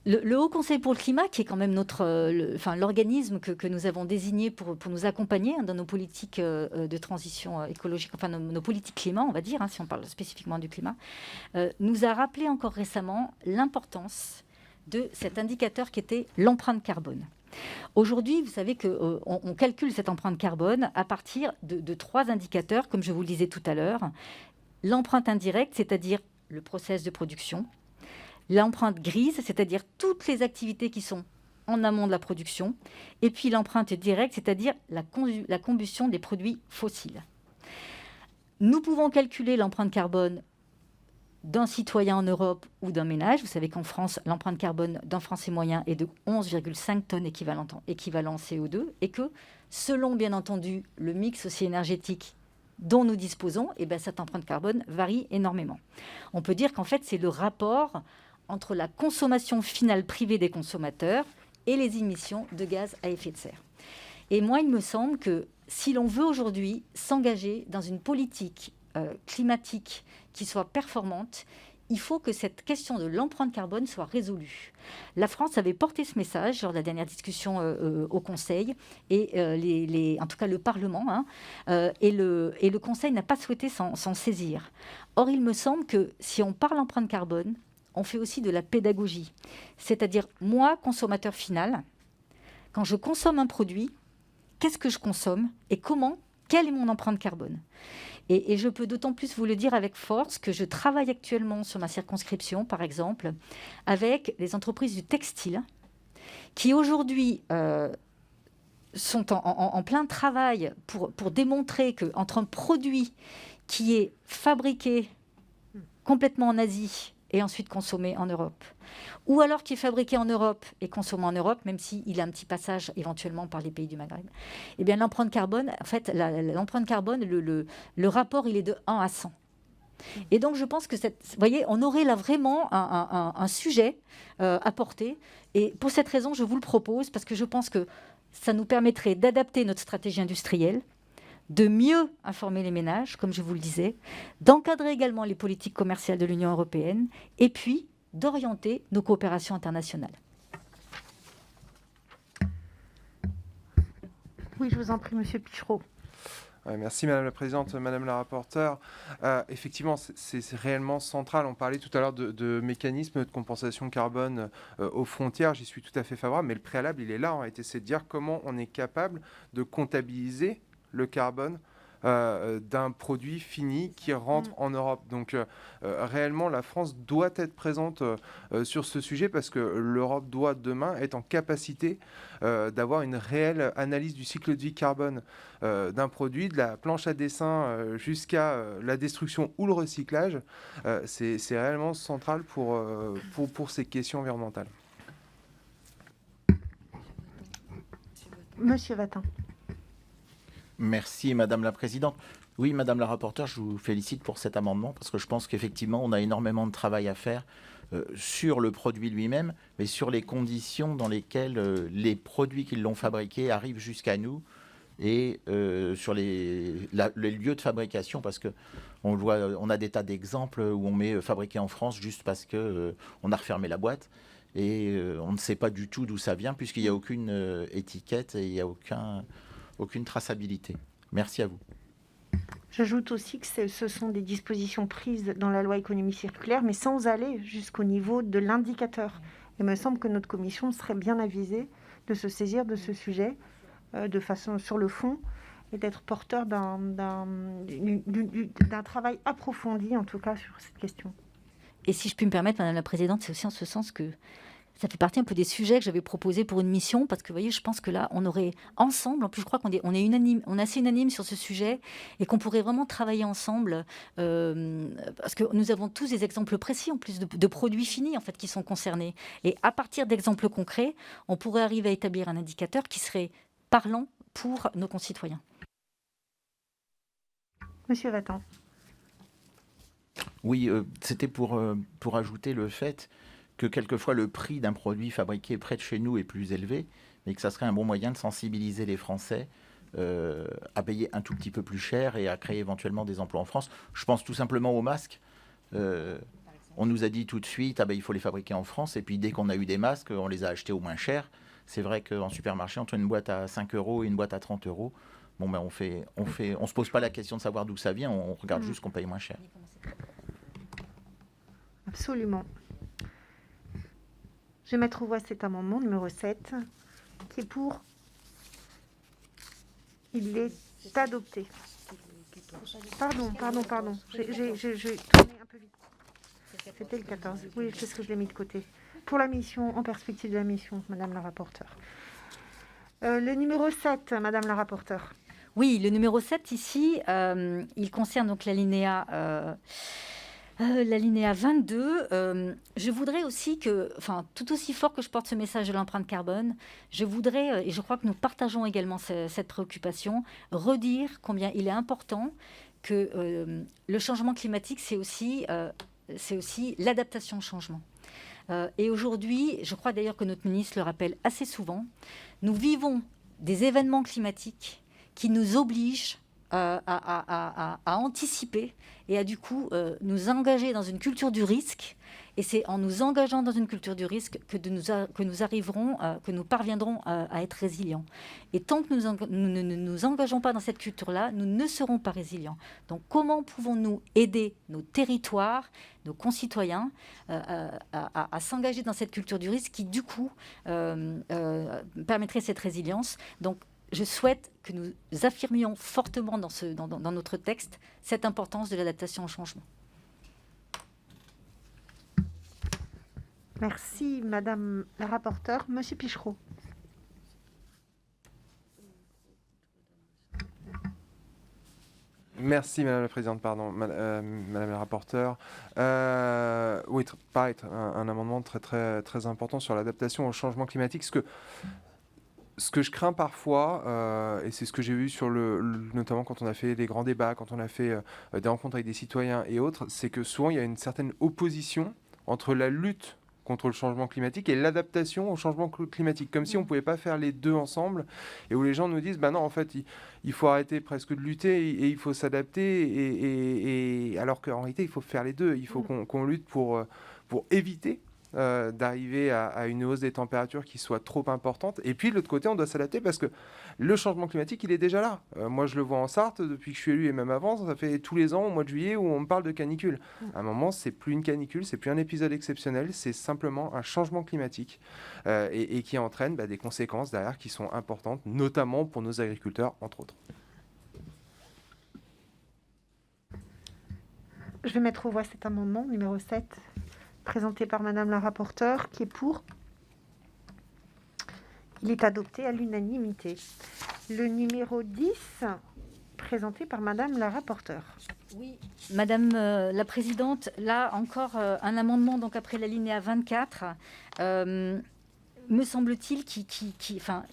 Le Haut Conseil pour le climat, qui est quand même l'organisme que nous avons désigné pour nous accompagner dans nos politiques de transition écologique, enfin nos politiques climat, on va dire, si on parle spécifiquement du climat, nous a rappelé encore récemment l'importance de cet indicateur qui était l'empreinte carbone. Aujourd'hui, vous savez qu'on calcule cette empreinte carbone à partir de 3 indicateurs, comme je vous le disais tout à l'heure. L'empreinte indirecte, c'est-à-dire le process de production. L'empreinte grise, c'est-à-dire toutes les activités qui sont en amont de la production. Et puis l'empreinte directe, c'est-à-dire la combustion des produits fossiles. Nous pouvons calculer l'empreinte carbone d'un citoyen en Europe ou d'un ménage. Vous savez qu'en France, l'empreinte carbone d'un Français moyen est de 11,5 tonnes équivalent CO2 et que, selon bien entendu le mix aussi énergétique dont nous disposons, cette empreinte carbone varie énormément. On peut dire qu'en fait, c'est le rapport entre la consommation finale privée des consommateurs et les émissions de gaz à effet de serre. Et moi, il me semble que si l'on veut aujourd'hui s'engager dans une politique climatique qui soit performante, il faut que cette question de l'empreinte carbone soit résolue. La France avait porté ce message lors de la dernière discussion au Conseil, et en tout cas le Parlement, et le Conseil n'a pas souhaité s'en saisir. Or, il me semble que si on parle empreinte carbone, on fait aussi de la pédagogie. C'est-à-dire, moi, consommateur final, quand je consomme un produit, qu'est-ce que je consomme et quelle est mon empreinte carbone ? Et je peux d'autant plus vous le dire avec force que je travaille actuellement sur ma circonscription, par exemple, avec les entreprises du textile qui aujourd'hui sont en plein travail pour démontrer qu'entre un produit qui est fabriqué complètement en Asie et ensuite consommé en Europe, ou alors qui est fabriqué en Europe et consommé en Europe, même s'il a un petit passage éventuellement par les pays du Maghreb, eh bien l'empreinte carbone, en fait, l'empreinte carbone, le rapport, il est de 1 à 100. Et donc, je pense que, vous voyez, on aurait là vraiment un sujet à porter. Et pour cette raison, je vous le propose, parce que je pense que ça nous permettrait d'adapter notre stratégie industrielle, de mieux informer les ménages, comme je vous le disais, d'encadrer également les politiques commerciales de l'Union européenne, et puis d'orienter nos coopérations internationales. Oui, je vous en prie, Monsieur Pichereau. Ouais, merci Madame la Présidente, Madame la Rapporteure. Effectivement, c'est réellement central. On parlait tout à l'heure de mécanismes de compensation carbone aux frontières. J'y suis tout à fait favorable, mais le préalable, il est là. En réalité, c'est de dire comment on est capable de comptabiliser le carbone d'un produit fini qui rentre en Europe. Donc réellement, la France doit être présente sur ce sujet parce que l'Europe doit demain être en capacité d'avoir une réelle analyse du cycle de vie carbone d'un produit, de la planche à dessin jusqu'à la destruction ou le recyclage. C'est réellement central pour ces questions environnementales. Monsieur Vattin. Merci Madame la Présidente. Oui, Madame la Rapporteure, je vous félicite pour cet amendement parce que je pense qu'effectivement, on a énormément de travail à faire sur le produit lui-même, mais sur les conditions dans lesquelles les produits qui l'ont fabriqué arrivent jusqu'à nous et sur les lieux de fabrication, parce que on voit, on a des tas d'exemples où on met fabriqué en France juste parce que on a refermé la boîte et on ne sait pas du tout d'où ça vient puisqu'il n'y a aucune étiquette et il n'y a aucune traçabilité. Merci à vous. J'ajoute aussi que ce sont des dispositions prises dans la loi économie circulaire, mais sans aller jusqu'au niveau de l'indicateur. Il me semble que notre commission serait bien avisée de se saisir de ce sujet de façon sur le fond et d'être porteur d'un travail approfondi, en tout cas, sur cette question. Et si je puis me permettre, Madame la Présidente, c'est aussi en ce sens que ça fait partie un peu des sujets que j'avais proposés pour une mission, parce que vous voyez, je pense que là, on aurait ensemble, en plus je crois qu'on est unanime, on est assez unanime sur ce sujet, et qu'on pourrait vraiment travailler ensemble, parce que nous avons tous des exemples précis, en plus de produits finis, en fait, qui sont concernés. Et à partir d'exemples concrets, on pourrait arriver à établir un indicateur qui serait parlant pour nos concitoyens. Monsieur Vattin. Oui, c'était pour ajouter le fait que quelquefois le prix d'un produit fabriqué près de chez nous est plus élevé, mais que ça serait un bon moyen de sensibiliser les Français à payer un tout petit peu plus cher et à créer éventuellement des emplois en France. Je pense tout simplement aux masques. On nous a dit tout de suite, il faut les fabriquer en France, et puis dès qu'on a eu des masques, on les a achetés au moins cher. C'est vrai qu'en supermarché, entre une boîte à 5 € et une boîte à 30 €, bon, on se pose pas la question de savoir d'où ça vient, on regarde juste qu'on paye moins cher. Absolument. Je vais mettre aux voix cet amendement numéro 7, qui est pour. Il est adopté. Pardon. J'ai tourné un peu vite. C'était le 14. Oui, parce que je l'ai mis de côté. Pour la mission, en perspective de la mission, Madame la rapporteure. Le numéro 7, Madame la rapporteure. Oui, le numéro 7 ici, il concerne donc l'alinéa 22. Je voudrais aussi tout aussi fort que je porte ce message de l'empreinte carbone, je voudrais, et je crois que nous partageons également cette préoccupation, redire combien il est important que le changement climatique, c'est aussi l'adaptation au changement. Et aujourd'hui, je crois d'ailleurs que notre ministre le rappelle assez souvent, nous vivons des événements climatiques qui nous obligent à anticiper et à du coup nous engager dans une culture du risque. Et c'est en nous engageant dans une culture du risque que nous parviendrons à être résilients. Et tant que nous ne nous engageons pas dans cette culture-là, nous ne serons pas résilients. Donc comment pouvons-nous aider nos territoires, nos concitoyens à s'engager dans cette culture du risque qui du coup permettrait cette résilience. Donc je souhaite que nous affirmions fortement dans notre texte cette importance de l'adaptation au changement. Merci, Madame la rapporteure. Monsieur Pichereau. Merci Madame la Présidente, Madame la rapporteure. Oui, pareil, un amendement très important sur l'adaptation au changement climatique. Ce que je crains parfois, et c'est ce que j'ai vu notamment quand on a fait des grands débats, quand on a fait des rencontres avec des citoyens et autres, c'est que souvent il y a une certaine opposition entre la lutte contre le changement climatique et l'adaptation au changement climatique, comme si on ne pouvait pas faire les deux ensemble, et où les gens nous disent, non, en fait, il faut arrêter presque de lutter et il faut s'adapter, et alors qu'en réalité, il faut faire les deux. Il faut qu'on lutte pour éviter d'arriver à une hausse des températures qui soit trop importante. Et puis, de l'autre côté, on doit s'adapter parce que le changement climatique, il est déjà là. Moi, je le vois en Sarthe depuis que je suis élu et même avant, ça fait tous les ans, au mois de juillet, où on me parle de canicule. À un moment, c'est plus une canicule, c'est plus un épisode exceptionnel, c'est simplement un changement climatique et qui entraîne des conséquences derrière qui sont importantes, notamment pour nos agriculteurs, entre autres. Je vais mettre aux voix cet amendement, numéro 7, présenté par Madame la rapporteure, qui est pour. Il est adopté à l'unanimité. Le numéro 10, présenté par Madame la rapporteure. Oui, Madame la Présidente, là encore un amendement donc après l'alinéa 24. Me semble-t-il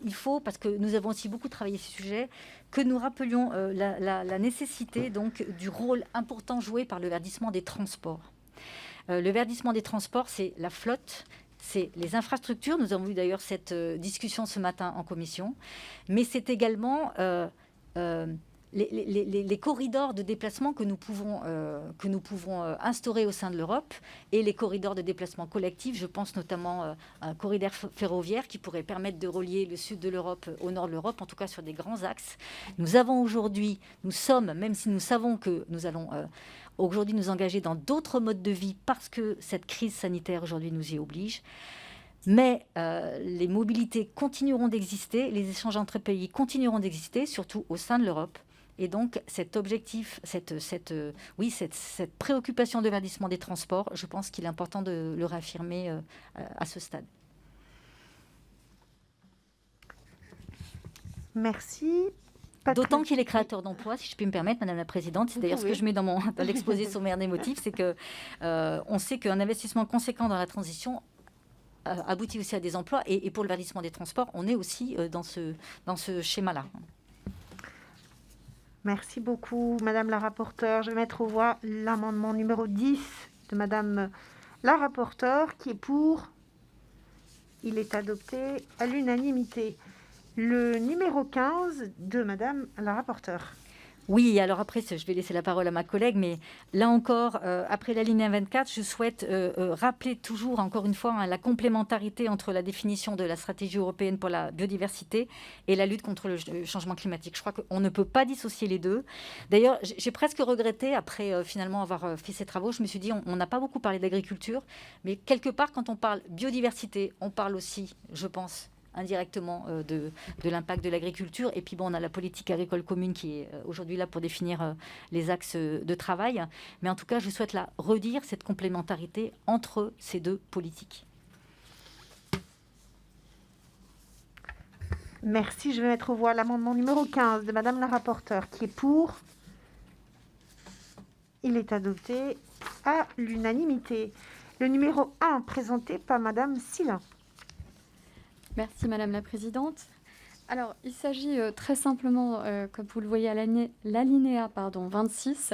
il faut, parce que nous avons aussi beaucoup travaillé ce sujet, que nous rappelions la nécessité donc du rôle important joué par le verdissement des transports. Le verdissement des transports, c'est la flotte, c'est les infrastructures. Nous avons eu d'ailleurs cette discussion ce matin en commission. Mais c'est également les corridors de déplacement que nous pouvons instaurer au sein de l'Europe et les corridors de déplacement collectif. Je pense notamment à un corridor ferroviaire qui pourrait permettre de relier le sud de l'Europe au nord de l'Europe, en tout cas sur des grands axes. Nous sommes, même si nous savons que nous allons aujourd'hui nous engager dans d'autres modes de vie parce que cette crise sanitaire aujourd'hui nous y oblige. Mais les mobilités continueront d'exister, les échanges entre pays continueront d'exister, surtout au sein de l'Europe. Et donc cet objectif, cette préoccupation de verdissement des transports, je pense qu'il est important de le réaffirmer à ce stade. Merci. D'autant qu'il est créateur d'emplois, si je puis me permettre, Madame la Présidente. C'est d'ailleurs ce que je mets dans l'exposé sommaire des motifs, c'est qu'on sait qu'un investissement conséquent dans la transition aboutit aussi à des emplois. Et pour le verdissement des transports, on est aussi dans ce schéma-là. Merci beaucoup, Madame la rapporteure. Je vais mettre aux voix l'amendement numéro 10 de Madame la rapporteure, qui est pour. Il est adopté à l'unanimité. Le numéro 15 de Madame la rapporteure. Oui, alors après, je vais laisser la parole à ma collègue, mais là encore, après la ligne 24, je souhaite rappeler toujours, encore une fois, la complémentarité entre la définition de la stratégie européenne pour la biodiversité et la lutte contre le changement climatique. Je crois qu'on ne peut pas dissocier les deux. D'ailleurs, j'ai presque regretté, après finalement avoir fait ces travaux, je me suis dit, on n'a pas beaucoup parlé d'agriculture, mais quelque part, quand on parle biodiversité, on parle aussi, je pense, indirectement de l'impact de l'agriculture. Et puis on a la politique agricole commune qui est aujourd'hui là pour définir les axes de travail. Mais en tout cas, je souhaite redire cette complémentarité entre ces deux politiques. Merci. Je vais mettre aux voix l'amendement numéro 15 de Madame la rapporteure, qui est pour. Il est adopté à l'unanimité. Le numéro 1, présenté par Madame Silla. Merci Madame la Présidente. Alors, il s'agit très simplement, comme vous le voyez à l'alinéa 26,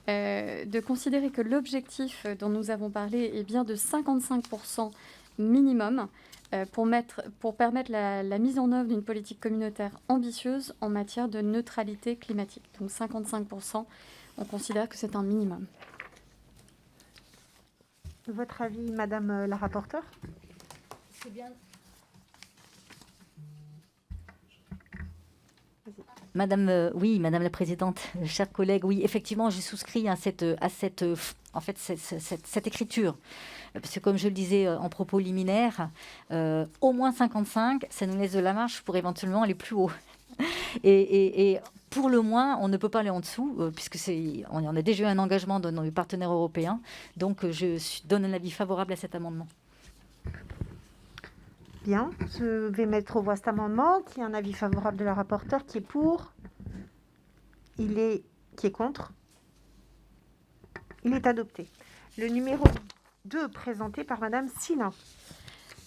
de considérer que l'objectif dont nous avons parlé est bien de 55% minimum pour permettre la mise en œuvre d'une politique communautaire ambitieuse en matière de neutralité climatique. Donc 55%, on considère que c'est un minimum. Votre avis, Madame la rapporteure ? C'est bien. Madame la Présidente, chers collègues, oui, effectivement, je souscris à cette écriture. Parce que comme je le disais en propos liminaire, au moins 55, ça nous laisse de la marge pour éventuellement aller plus haut. Et pour le moins, on ne peut pas aller en dessous, puisque on a déjà eu un engagement de nos partenaires européens. Donc, donne un avis favorable à cet amendement. Bien, je vais mettre aux voix cet amendement, qui est un avis favorable de la rapporteure, qui est pour, qui est contre. Il est adopté. Le numéro 2, présenté par Madame Sina.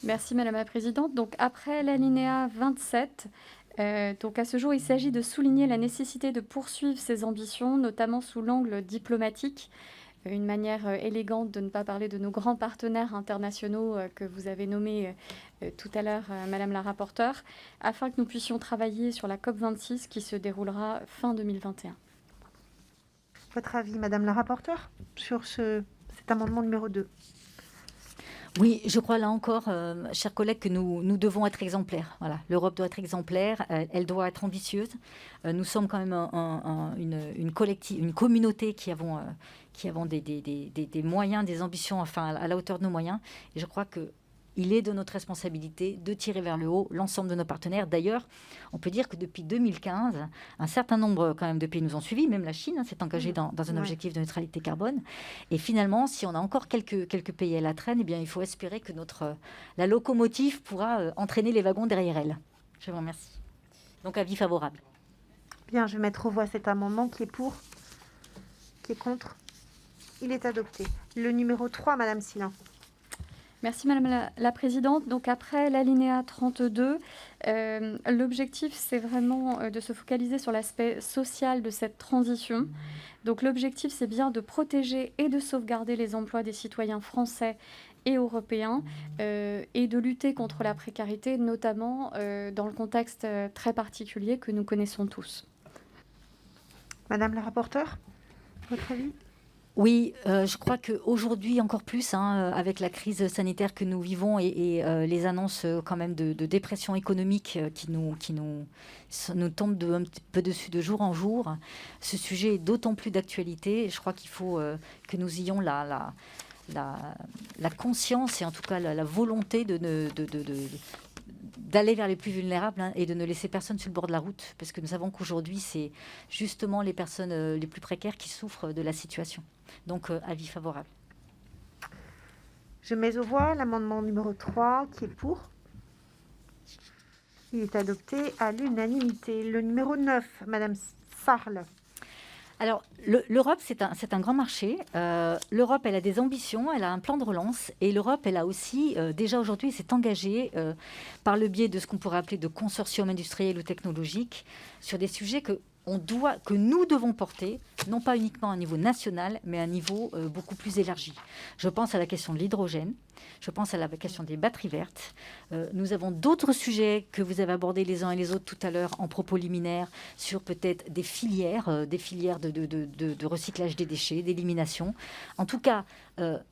Merci Madame la Présidente. Donc après l'alinéa 27, donc à ce jour, il s'agit de souligner la nécessité de poursuivre ces ambitions, notamment sous l'angle diplomatique. Une manière élégante de ne pas parler de nos grands partenaires internationaux que vous avez nommés tout à l'heure, Madame la rapporteure, afin que nous puissions travailler sur la COP26 qui se déroulera fin 2021. Votre avis, Madame la rapporteure, sur cet amendement numéro 2? Oui, je crois là encore, chers collègues, que nous devons être exemplaires. Voilà, l'Europe doit être exemplaire, elle doit être ambitieuse. Nous sommes quand même une communauté qui avons des moyens, des ambitions, enfin à la hauteur de nos moyens. Et je crois qu'il est de notre responsabilité de tirer vers le haut l'ensemble de nos partenaires. D'ailleurs, on peut dire que depuis 2015, un certain nombre quand même de pays nous ont suivis, même la Chine s'est engagée dans un objectif de neutralité carbone. Et finalement, si on a encore quelques pays à la traîne, eh bien, il faut espérer que la locomotive pourra entraîner les wagons derrière elle. Je vous remercie. Donc, avis favorable. Bien, je vais mettre aux voix cet amendement qui est pour, qui est contre. Il est adopté. Le numéro 3, Madame Sina. Merci Madame la Présidente. Donc après l'alinéa 32, l'objectif c'est vraiment de se focaliser sur l'aspect social de cette transition. Donc l'objectif c'est bien de protéger et de sauvegarder les emplois des citoyens français et européens et de lutter contre la précarité, notamment dans le contexte très particulier que nous connaissons tous. Madame la rapporteure, votre avis? Oui, je crois qu'aujourd'hui, encore plus, avec la crise sanitaire que nous vivons et les annonces quand même de dépression économique qui nous tombent un petit peu dessus de jour en jour, ce sujet est d'autant plus d'actualité. Je crois qu'il faut que nous ayons la conscience et en tout cas la volonté d'aller vers les plus vulnérables et de ne laisser personne sur le bord de la route, parce que nous savons qu'aujourd'hui, c'est justement les personnes les plus précaires qui souffrent de la situation. Donc, avis favorable. Je mets aux voix l'amendement numéro 3, qui est pour. Il est adopté à l'unanimité. Le numéro 9, Madame Sarle. Alors, l'Europe, c'est un grand marché. L'Europe, elle a des ambitions, elle a un plan de relance. Et l'Europe, elle a aussi, déjà aujourd'hui, s'est engagée par le biais de ce qu'on pourrait appeler de consortium industriel ou technologique sur des sujets que nous devons porter, non pas uniquement à un niveau national, mais à un niveau beaucoup plus élargi. Je pense à la question de l'hydrogène, je pense à la question des batteries vertes. Nous avons d'autres sujets que vous avez abordés les uns et les autres tout à l'heure en propos liminaires sur peut-être des filières de recyclage des déchets, d'élimination. En tout cas,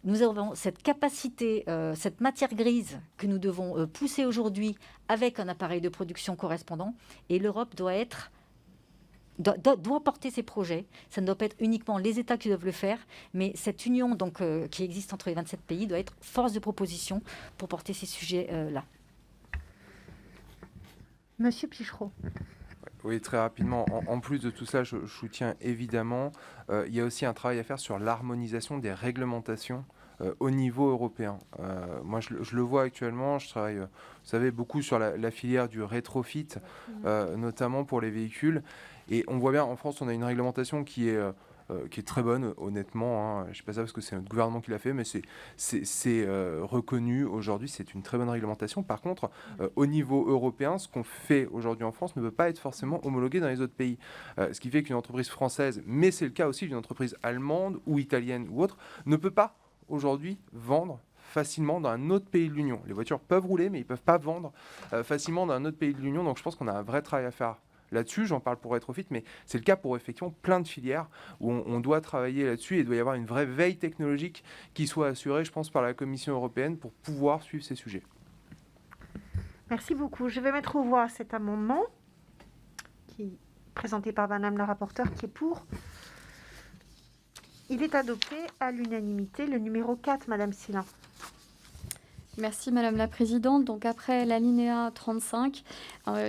nous avons cette capacité, cette matière grise que nous devons pousser aujourd'hui avec un appareil de production correspondant. Et l'Europe doit porter ses projets. Ça ne doit pas être uniquement les États qui doivent le faire, mais cette union qui existe entre les 27 pays doit être force de proposition pour porter ces sujets-là. Monsieur Pichereau. Oui, très rapidement. En plus de tout ça, je soutiens évidemment. Il y a aussi un travail à faire sur l'harmonisation des réglementations au niveau européen. Moi, je le vois actuellement. Je travaille, vous savez, beaucoup sur la filière du rétrofit, notamment pour les véhicules. Et on voit bien, en France, on a une réglementation qui est très bonne, honnêtement. Je ne sais pas ça parce que c'est notre gouvernement qui l'a fait, mais c'est reconnu aujourd'hui. C'est une très bonne réglementation. Par contre, au niveau européen, ce qu'on fait aujourd'hui en France ne peut pas être forcément homologué dans les autres pays. Ce qui fait qu'une entreprise française, mais c'est le cas aussi d'une entreprise allemande ou italienne ou autre, ne peut pas aujourd'hui vendre facilement dans un autre pays de l'Union. Les voitures peuvent rouler, mais ils ne peuvent pas vendre facilement dans un autre pays de l'Union. Donc je pense qu'on a un vrai travail à faire là-dessus. J'en parle pour Retrofit, mais c'est le cas pour effectivement plein de filières où on doit travailler là-dessus et il doit y avoir une vraie veille technologique qui soit assurée, je pense, par la Commission européenne pour pouvoir suivre ces sujets. Merci beaucoup. Je vais mettre aux voix cet amendement qui est présenté par Madame la rapporteure, qui est pour. Il est adopté à l'unanimité. Le numéro 4, Madame Sina. Merci Madame la Présidente. Donc après l'alinéa 35,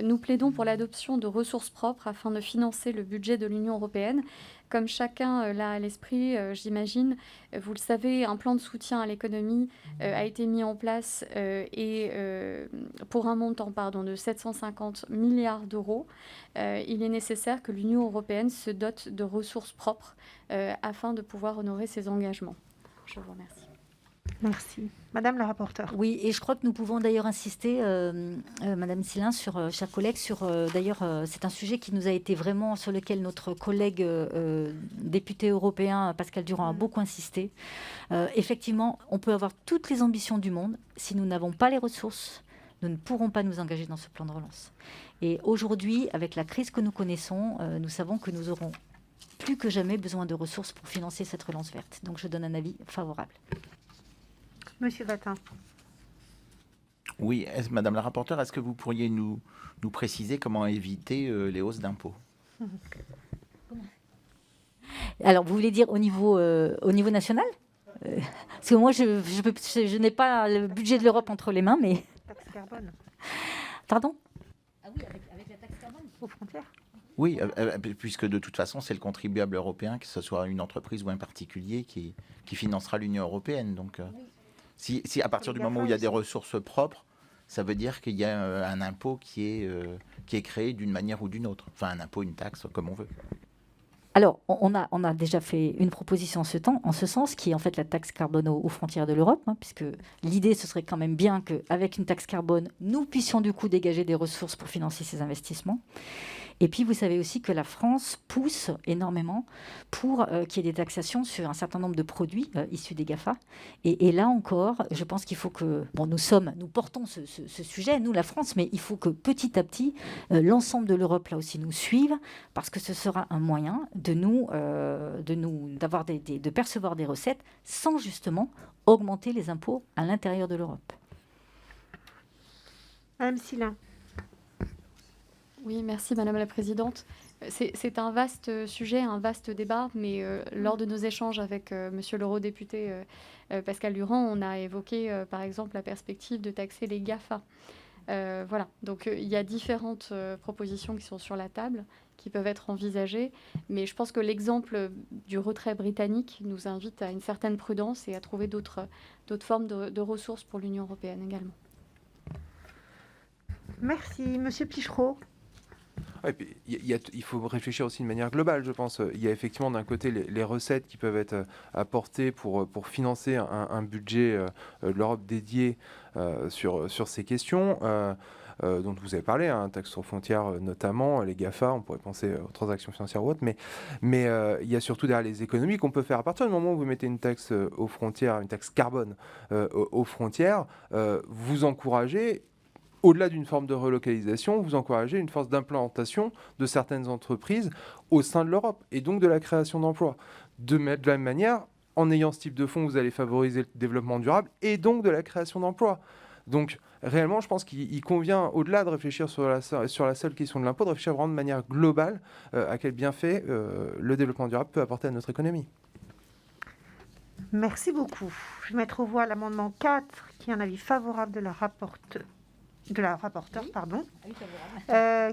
nous plaidons pour l'adoption de ressources propres afin de financer le budget de l'Union européenne. Comme chacun l'a à l'esprit, j'imagine, vous le savez, un plan de soutien à l'économie a été mis en place pour un montant de 750 milliards d'euros. Il est nécessaire que l'Union européenne se dote de ressources propres afin de pouvoir honorer ses engagements. Je vous remercie. Merci. Madame la rapporteure. Oui, et je crois que nous pouvons d'ailleurs insister, Madame Silin, chers collègues, d'ailleurs, c'est un sujet qui nous a été vraiment, sur lequel notre collègue député européen, Pascal Durand, a beaucoup insisté. Effectivement, on peut avoir toutes les ambitions du monde. Si nous n'avons pas les ressources, nous ne pourrons pas nous engager dans ce plan de relance. Et aujourd'hui, avec la crise que nous connaissons, nous savons que nous aurons plus que jamais besoin de ressources pour financer cette relance verte. Donc, je donne un avis favorable. Monsieur Vattin. Oui, Madame la rapporteure, est-ce que vous pourriez nous préciser comment éviter les hausses d'impôts? Alors, vous voulez dire au niveau national? Parce que moi, je n'ai pas le budget de l'Europe entre les mains, mais... Taxe carbone. Pardon? Ah oui, avec la taxe carbone aux frontières. Oui, puisque de toute façon, c'est le contribuable européen, que ce soit une entreprise ou un particulier, qui financera l'Union européenne. Donc, si à partir du moment où il y a des ressources propres, ça veut dire qu'il y a un impôt qui est créé d'une manière ou d'une autre. Enfin, un impôt, une taxe, comme on veut. Alors, on a déjà fait une proposition en ce sens, qui est en fait la taxe carbone aux frontières de l'Europe, puisque l'idée, ce serait quand même bien qu'avec une taxe carbone, nous puissions du coup dégager des ressources pour financer ces investissements. Et puis, vous savez aussi que la France pousse énormément pour qu'il y ait des taxations sur un certain nombre de produits issus des GAFA. Et là encore, je pense qu'il faut que... Bon, nous portons ce sujet, nous, la France, mais il faut que petit à petit, l'ensemble de l'Europe, là aussi, nous suive, parce que ce sera un moyen de percevoir des recettes sans justement augmenter les impôts à l'intérieur de l'Europe. Madame Silin. Oui, merci Madame la Présidente. C'est un vaste sujet, un vaste débat, mais lors de nos échanges avec Monsieur l'eurodéputé Pascal Durand, on a évoqué par exemple la perspective de taxer les GAFA. Voilà, donc il y a différentes propositions qui sont sur la table, qui peuvent être envisagées, mais je pense que l'exemple du retrait britannique nous invite à une certaine prudence et à trouver d'autres formes de ressources pour l'Union européenne également. Merci. Monsieur Pichereau. Ouais, il faut réfléchir aussi de manière globale, je pense. Il y a effectivement d'un côté les recettes qui peuvent être apportées pour financer un budget de l'Europe dédié sur ces questions. Dont vous avez parlé, taxes aux frontières notamment, les GAFA, on pourrait penser aux transactions financières ou autres, mais il y a surtout derrière les économies qu'on peut faire. À partir du moment où vous mettez une taxe aux frontières, une taxe carbone aux frontières, vous encouragez, au-delà d'une forme de relocalisation, vous encouragez une force d'implantation de certaines entreprises au sein de l'Europe et donc de la création d'emplois. De la même manière, en ayant ce type de fonds, vous allez favoriser le développement durable et donc de la création d'emplois. Donc, réellement, je pense qu'il convient, au-delà de réfléchir sur la seule question de l'impôt, de réfléchir vraiment de manière globale à quel bienfait le développement durable peut apporter à notre économie. Merci beaucoup. Je vais mettre aux voix l'amendement 4, qui est un avis favorable de la rapporteure,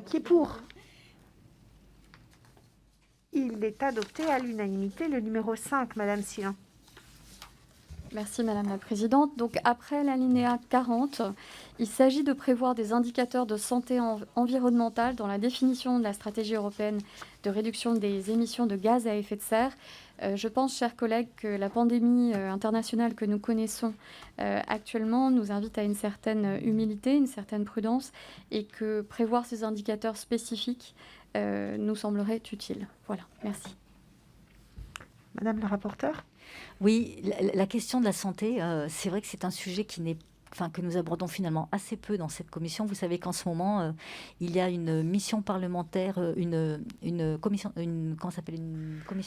qui est pour. Il est adopté à l'unanimité. Le numéro 5, Madame Silin. Merci Madame la Présidente. Donc après l'alinéa 40, il s'agit de prévoir des indicateurs de santé environnementale dans la définition de la stratégie européenne de réduction des émissions de gaz à effet de serre. Je pense, chers collègues, que la pandémie internationale que nous connaissons actuellement nous invite à une certaine humilité, une certaine prudence, et que prévoir ces indicateurs spécifiques nous semblerait utile. Voilà, merci. Madame la rapporteure. Oui, la question de la santé, c'est vrai que c'est un sujet que nous abordons finalement assez peu dans cette commission. Vous savez qu'en ce moment, il y a une mission parlementaire, une commission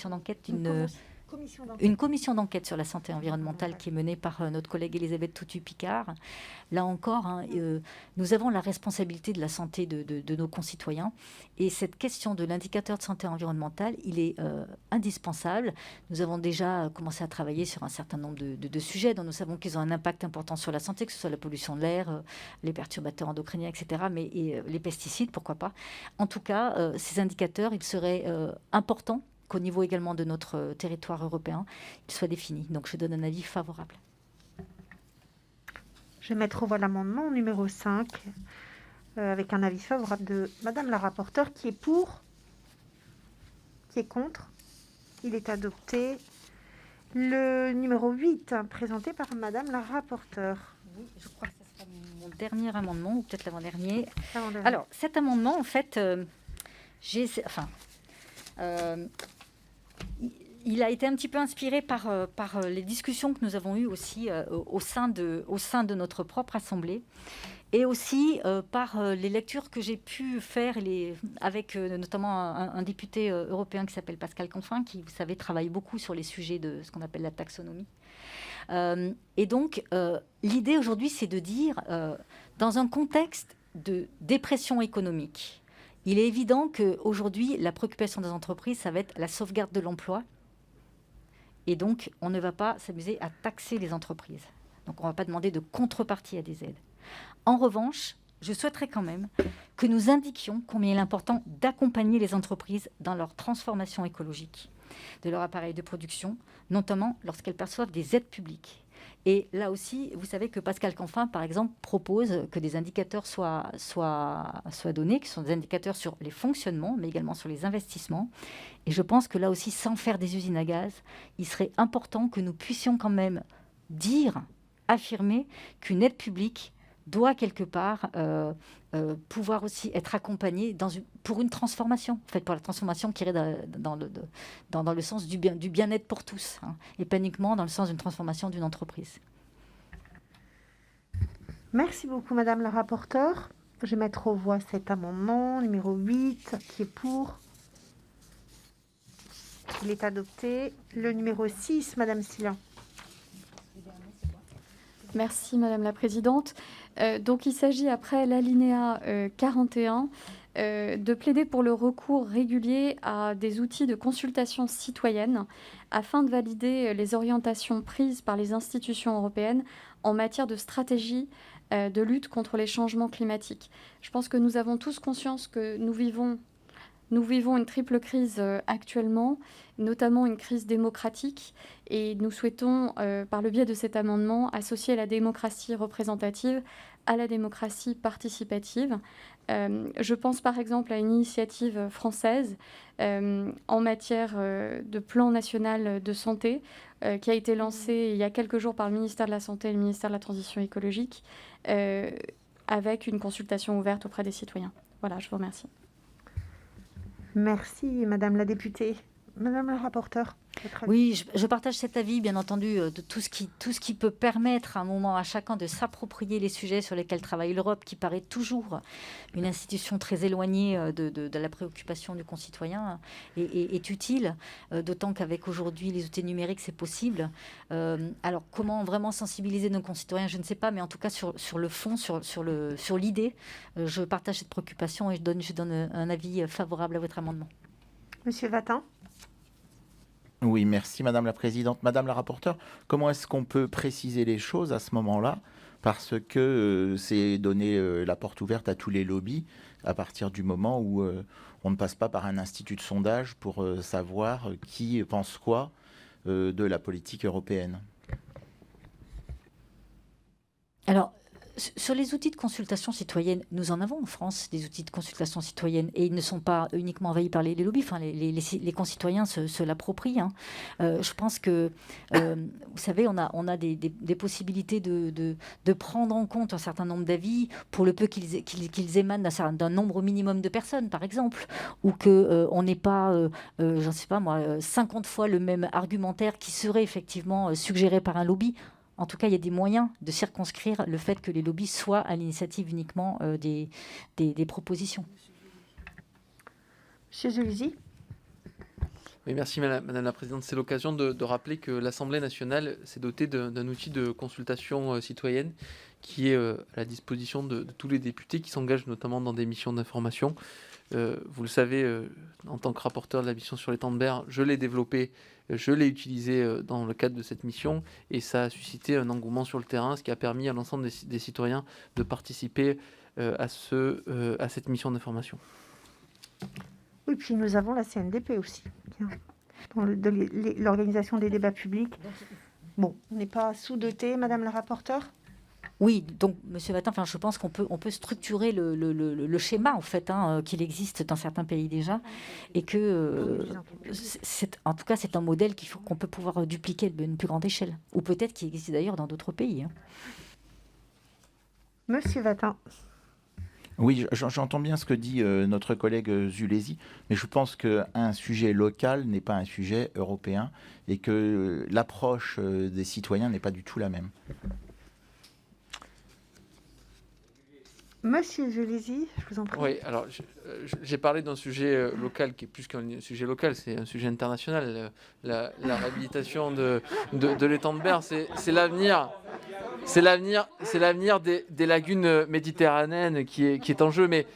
d'enquête, une commission d'enquête sur la santé environnementale qui est menée par notre collègue Elisabeth Toutu-Picard. Là encore, nous avons la responsabilité de la santé de nos concitoyens. Et cette question de l'indicateur de santé environnementale, il est indispensable. Nous avons déjà commencé à travailler sur un certain nombre de sujets dont nous savons qu'ils ont un impact important sur la santé, que ce soit la pollution de l'air, les perturbateurs endocriniens, etc., mais les pesticides, pourquoi pas. En tout cas, ces indicateurs, il serait important qu'au niveau également de notre territoire européen, ils soient définis. Donc, je donne un avis favorable. Je vais mettre au voie l'amendement numéro 5, avec un avis favorable de Madame la rapporteure, qui est pour, qui est contre. Il est adopté. Le numéro 8, présenté par Madame la rapporteure. Oui, je crois que ce sera mon dernier amendement, ou peut-être l'avant-dernier. Avant-dernier. Alors, cet amendement, en fait, il a été un petit peu inspiré par les discussions que nous avons eues aussi au sein de notre propre Assemblée, et aussi par les lectures que j'ai pu faire avec notamment un député européen qui s'appelle Pascal Canfin, qui, vous savez, travaille beaucoup sur les sujets de ce qu'on appelle la taxonomie. Et donc, l'idée aujourd'hui, c'est de dire, dans un contexte de dépression économique, il est évident qu'aujourd'hui, la préoccupation des entreprises, ça va être la sauvegarde de l'emploi. Et donc, on ne va pas s'amuser à taxer les entreprises. Donc, on ne va pas demander de contrepartie à des aides. En revanche, je souhaiterais quand même que nous indiquions combien il est important d'accompagner les entreprises dans leur transformation écologique de leur appareil de production, notamment lorsqu'elles perçoivent des aides publiques. Et là aussi, vous savez que Pascal Canfin, par exemple, propose que des indicateurs soient donnés, qui sont des indicateurs sur les fonctionnements, mais également sur les investissements. Et je pense que là aussi, sans faire des usines à gaz, il serait important que nous puissions quand même affirmer qu'une aide publique doit quelque part pouvoir aussi être accompagnée pour une transformation, en fait, pour la transformation qui irait dans le sens du bien-être pour tous, et pas uniquement dans le sens d'une transformation d'une entreprise. Merci beaucoup, Madame la rapporteure. Je vais mettre aux voix cet amendement numéro 8, qui est pour. Il est adopté. Le numéro 6, Madame Silla. Merci Madame la Présidente. Donc il s'agit, après l'alinéa 41, de plaider pour le recours régulier à des outils de consultation citoyenne afin de valider les orientations prises par les institutions européennes en matière de stratégie de lutte contre les changements climatiques. Je pense que nous avons tous conscience que nous vivons une triple crise actuellement, notamment une crise démocratique, et nous souhaitons, par le biais de cet amendement, associer la démocratie représentative à la démocratie participative. Je pense par exemple à une initiative française en matière de plan national de santé qui a été lancée il y a quelques jours par le ministère de la Santé et le ministère de la Transition écologique, avec une consultation ouverte auprès des citoyens. Voilà, je vous remercie. Merci, Madame la députée. Madame la rapporteure. Oui, je partage cet avis, bien entendu, de tout ce qui peut permettre à un moment à chacun de s'approprier les sujets sur lesquels travaille l'Europe, qui paraît toujours une institution très éloignée de la préoccupation du concitoyen, est utile, d'autant qu'avec aujourd'hui les outils numériques, c'est possible. Alors, comment vraiment sensibiliser nos concitoyens, je ne sais pas, mais en tout cas, sur le fond, sur l'idée, je partage cette préoccupation et je donne un avis favorable à votre amendement. Monsieur Vattin. Oui, merci Madame la Présidente. Madame la rapporteure, comment est-ce qu'on peut préciser les choses à ce moment-là? Parce que c'est donner la porte ouverte à tous les lobbies à partir du moment où on ne passe pas par un institut de sondage pour savoir qui pense quoi de la politique européenne. Alors, sur les outils de consultation citoyenne, nous en avons en France, des outils de consultation citoyenne, et ils ne sont pas uniquement envahis par les lobbies, enfin, les concitoyens se l'approprient. Je pense que, vous savez, on a des possibilités de prendre en compte un certain nombre d'avis, pour le peu qu'ils émanent d'un nombre minimum de personnes, par exemple, ou qu'on n'ait pas, je ne sais pas moi, 50 fois le même argumentaire qui serait effectivement suggéré par un lobby. En tout cas, il y a des moyens de circonscrire le fait que les lobbies soient à l'initiative uniquement des propositions. Monsieur Zulzi. Oui, merci Madame la Présidente. C'est l'occasion de rappeler que l'Assemblée nationale s'est dotée d'un outil de consultation citoyenne qui est à la disposition de tous les députés qui s'engagent notamment dans des missions d'information. Vous le savez, en tant que rapporteur de la mission sur l'étang de Berre, je l'ai développé, je l'ai utilisé dans le cadre de cette mission et ça a suscité un engouement sur le terrain, ce qui a permis à l'ensemble des citoyens de participer à cette mission d'information. Oui, puis nous avons la CNDP aussi, dans l'organisation des débats publics. Bon, on n'est pas sous-doté, Madame la rapporteure? Oui, donc Monsieur Vattin, je pense qu'on peut structurer le schéma en fait, qu'il existe dans certains pays déjà, et que en tout cas c'est un modèle qu'on peut pouvoir dupliquer à une plus grande échelle, ou peut-être qui existe d'ailleurs dans d'autres pays. Monsieur Vattin. Oui, j'entends bien ce que dit notre collègue Zulesi, mais je pense qu'un sujet local n'est pas un sujet européen et que l'approche des citoyens n'est pas du tout la même. Monsieur Zulesi, je vous en prie. Oui, alors j'ai parlé d'un sujet local qui est plus qu'un sujet local, c'est un sujet international. La réhabilitation de l'étang de Berre, c'est l'avenir. C'est l'avenir des lagunes méditerranéennes qui est en jeu. Mais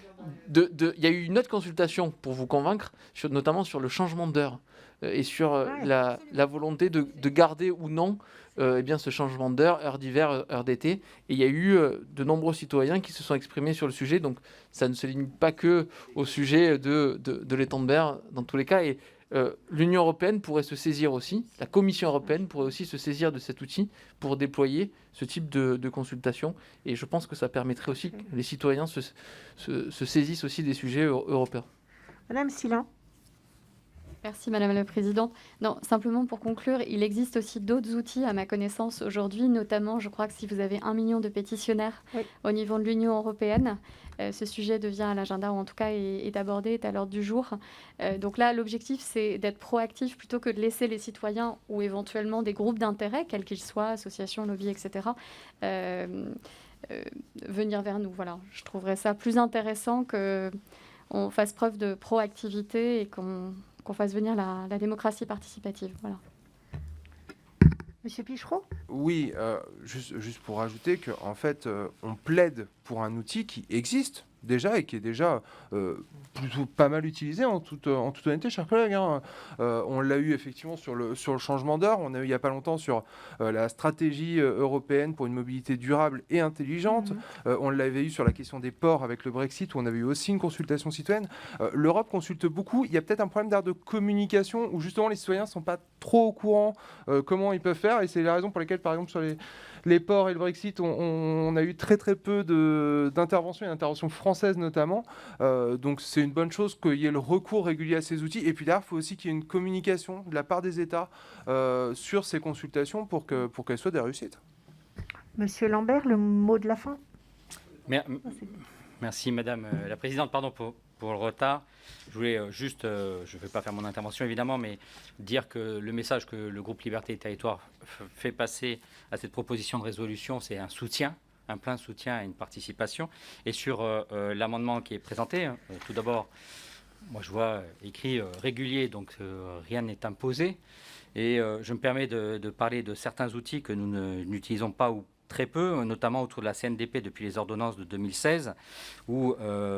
il y a eu une autre consultation pour vous convaincre, notamment sur le changement d'heure et sur la volonté de garder ou non ce changement d'heure, heure d'hiver, heure d'été. Et il y a eu de nombreux citoyens qui se sont exprimés sur le sujet. Donc ça ne se limite pas que au sujet de l'étang de Berre dans tous les cas. Et l'Union européenne pourrait se saisir aussi, la Commission européenne pourrait aussi se saisir de cet outil pour déployer ce type de consultation. Et je pense que ça permettrait aussi que les citoyens se saisissent aussi des sujets européens. Madame Silin. Merci Madame la Présidente. Non, simplement pour conclure, il existe aussi d'autres outils à ma connaissance aujourd'hui, notamment je crois que si vous avez 1 million de pétitionnaires au niveau de l'Union européenne, ce sujet devient à l'agenda, ou en tout cas est abordé, est à l'ordre du jour. Donc là, l'objectif, c'est d'être proactif plutôt que de laisser les citoyens ou éventuellement des groupes d'intérêt, quels qu'ils soient, associations, lobbies, etc., venir vers nous. Voilà, je trouverais ça plus intéressant qu'on fasse preuve de proactivité et qu'on fasse venir la démocratie participative. Voilà. Monsieur Pichereau ? Oui, juste pour rajouter qu'en fait, on plaide pour un outil qui existe déjà et qui est déjà plutôt pas mal utilisé en toute honnêteté, chers collègues. On l'a eu effectivement sur le changement d'heure, on a eu il n'y a pas longtemps sur la stratégie européenne pour une mobilité durable et intelligente, on l'avait eu sur la question des ports avec le Brexit où on avait eu aussi une consultation citoyenne. L'Europe consulte beaucoup, il y a peut-être un problème d'art de communication où justement les citoyens ne sont pas trop au courant comment ils peuvent faire, et c'est la raison pour laquelle par exemple sur les ports et le Brexit, on a eu très peu d'interventions, et d'interventions françaises notamment. Donc c'est une bonne chose qu'il y ait le recours régulier à ces outils. Et puis derrière, il faut aussi qu'il y ait une communication de la part des États sur ces consultations pour qu'elles soient des réussites. Monsieur Lambert, le mot de la fin. Merci Madame la Présidente. Pardon pour le retard. Je voulais juste, je ne vais pas faire mon intervention évidemment, mais dire que le message que le groupe Liberté et Territoire fait passer à cette proposition de résolution, c'est un soutien, un plein soutien à une participation. Et sur l'amendement qui est présenté, tout d'abord, moi je vois écrit régulier, donc rien n'est imposé. Et je me permets de parler de certains outils que nous n'utilisons pas ou très peu, notamment autour de la CNDP depuis les ordonnances de 2016, où,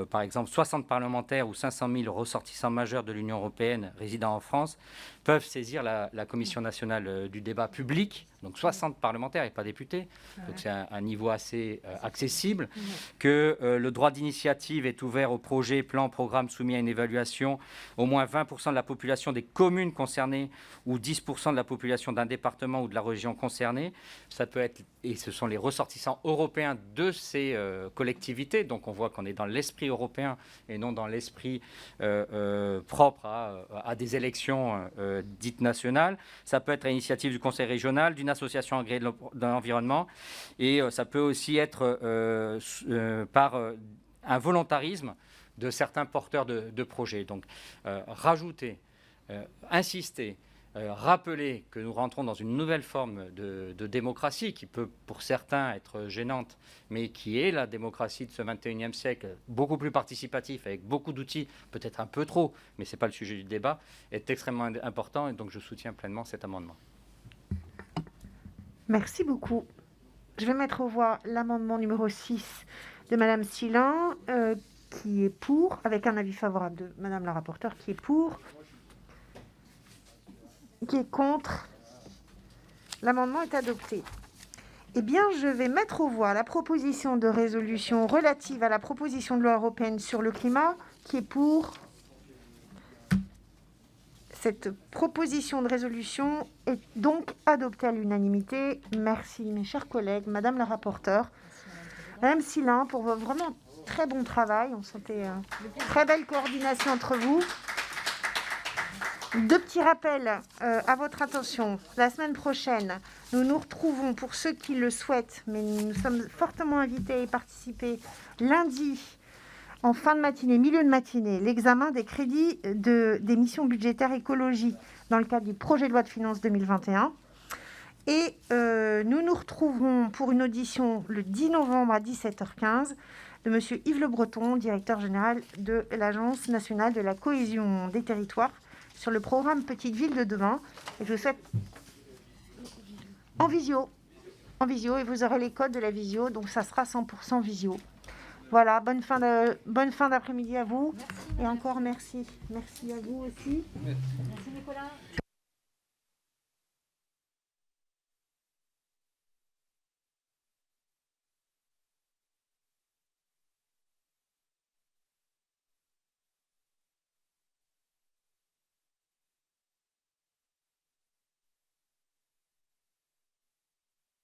par exemple, 60 parlementaires ou 500 000 ressortissants majeurs de l'Union européenne résidant en France peuvent saisir la Commission nationale du débat public, donc 60 parlementaires et pas députés, donc c'est un niveau assez accessible, que le droit d'initiative est ouvert aux projets, plans, programmes soumis à une évaluation, au moins 20% de la population des communes concernées ou 10% de la population d'un département ou de la région concernée. Ça peut être, et ce sont les ressortissants européens de ces collectivités, donc on voit qu'on est dans l'esprit européen et non dans l'esprit propre à des élections dites nationales. Ça peut être à l'initiative du conseil régional, d'une association agréée de l'environnement, et ça peut aussi être par un volontarisme de certains porteurs de projets. Donc rajouter, insister rappeler que nous rentrons dans une nouvelle forme de démocratie qui peut pour certains être gênante, mais qui est la démocratie de ce 21e siècle, beaucoup plus participatif, avec beaucoup d'outils, peut-être un peu trop, mais ce n'est pas le sujet du débat, est extrêmement important et donc je soutiens pleinement cet amendement. Merci beaucoup. Je vais mettre aux voix l'amendement numéro 6 de Madame Silin, qui est pour, avec un avis favorable de Madame la rapporteure, qui est pour, qui est contre. L'amendement est adopté. Eh bien, je vais mettre aux voix la proposition de résolution relative à la proposition de loi européenne sur le climat, qui est pour. Cette proposition de résolution est donc adoptée à l'unanimité. Merci, mes chers collègues, Madame la rapporteure, Madame Silin, pour votre vraiment très bon travail. On sentait très belle coordination entre vous. Deux petits rappels à votre attention. La semaine prochaine, nous nous retrouvons, pour ceux qui le souhaitent, mais nous sommes fortement invités à y participer, lundi, en fin de matinée, milieu de matinée, l'examen des crédits des missions budgétaires écologie dans le cadre du projet de loi de finances 2021. Et nous nous retrouverons pour une audition le 10 novembre à 17h15 de M. Yves Le Breton, directeur général de l'Agence nationale de la cohésion des territoires, sur le programme Petite Ville de demain. Et je vous souhaite en visio, et vous aurez les codes de la visio, donc ça sera 100% visio. Voilà, bonne fin d'après-midi à vous. Merci. Et encore merci. Merci à vous aussi. Merci Nicolas.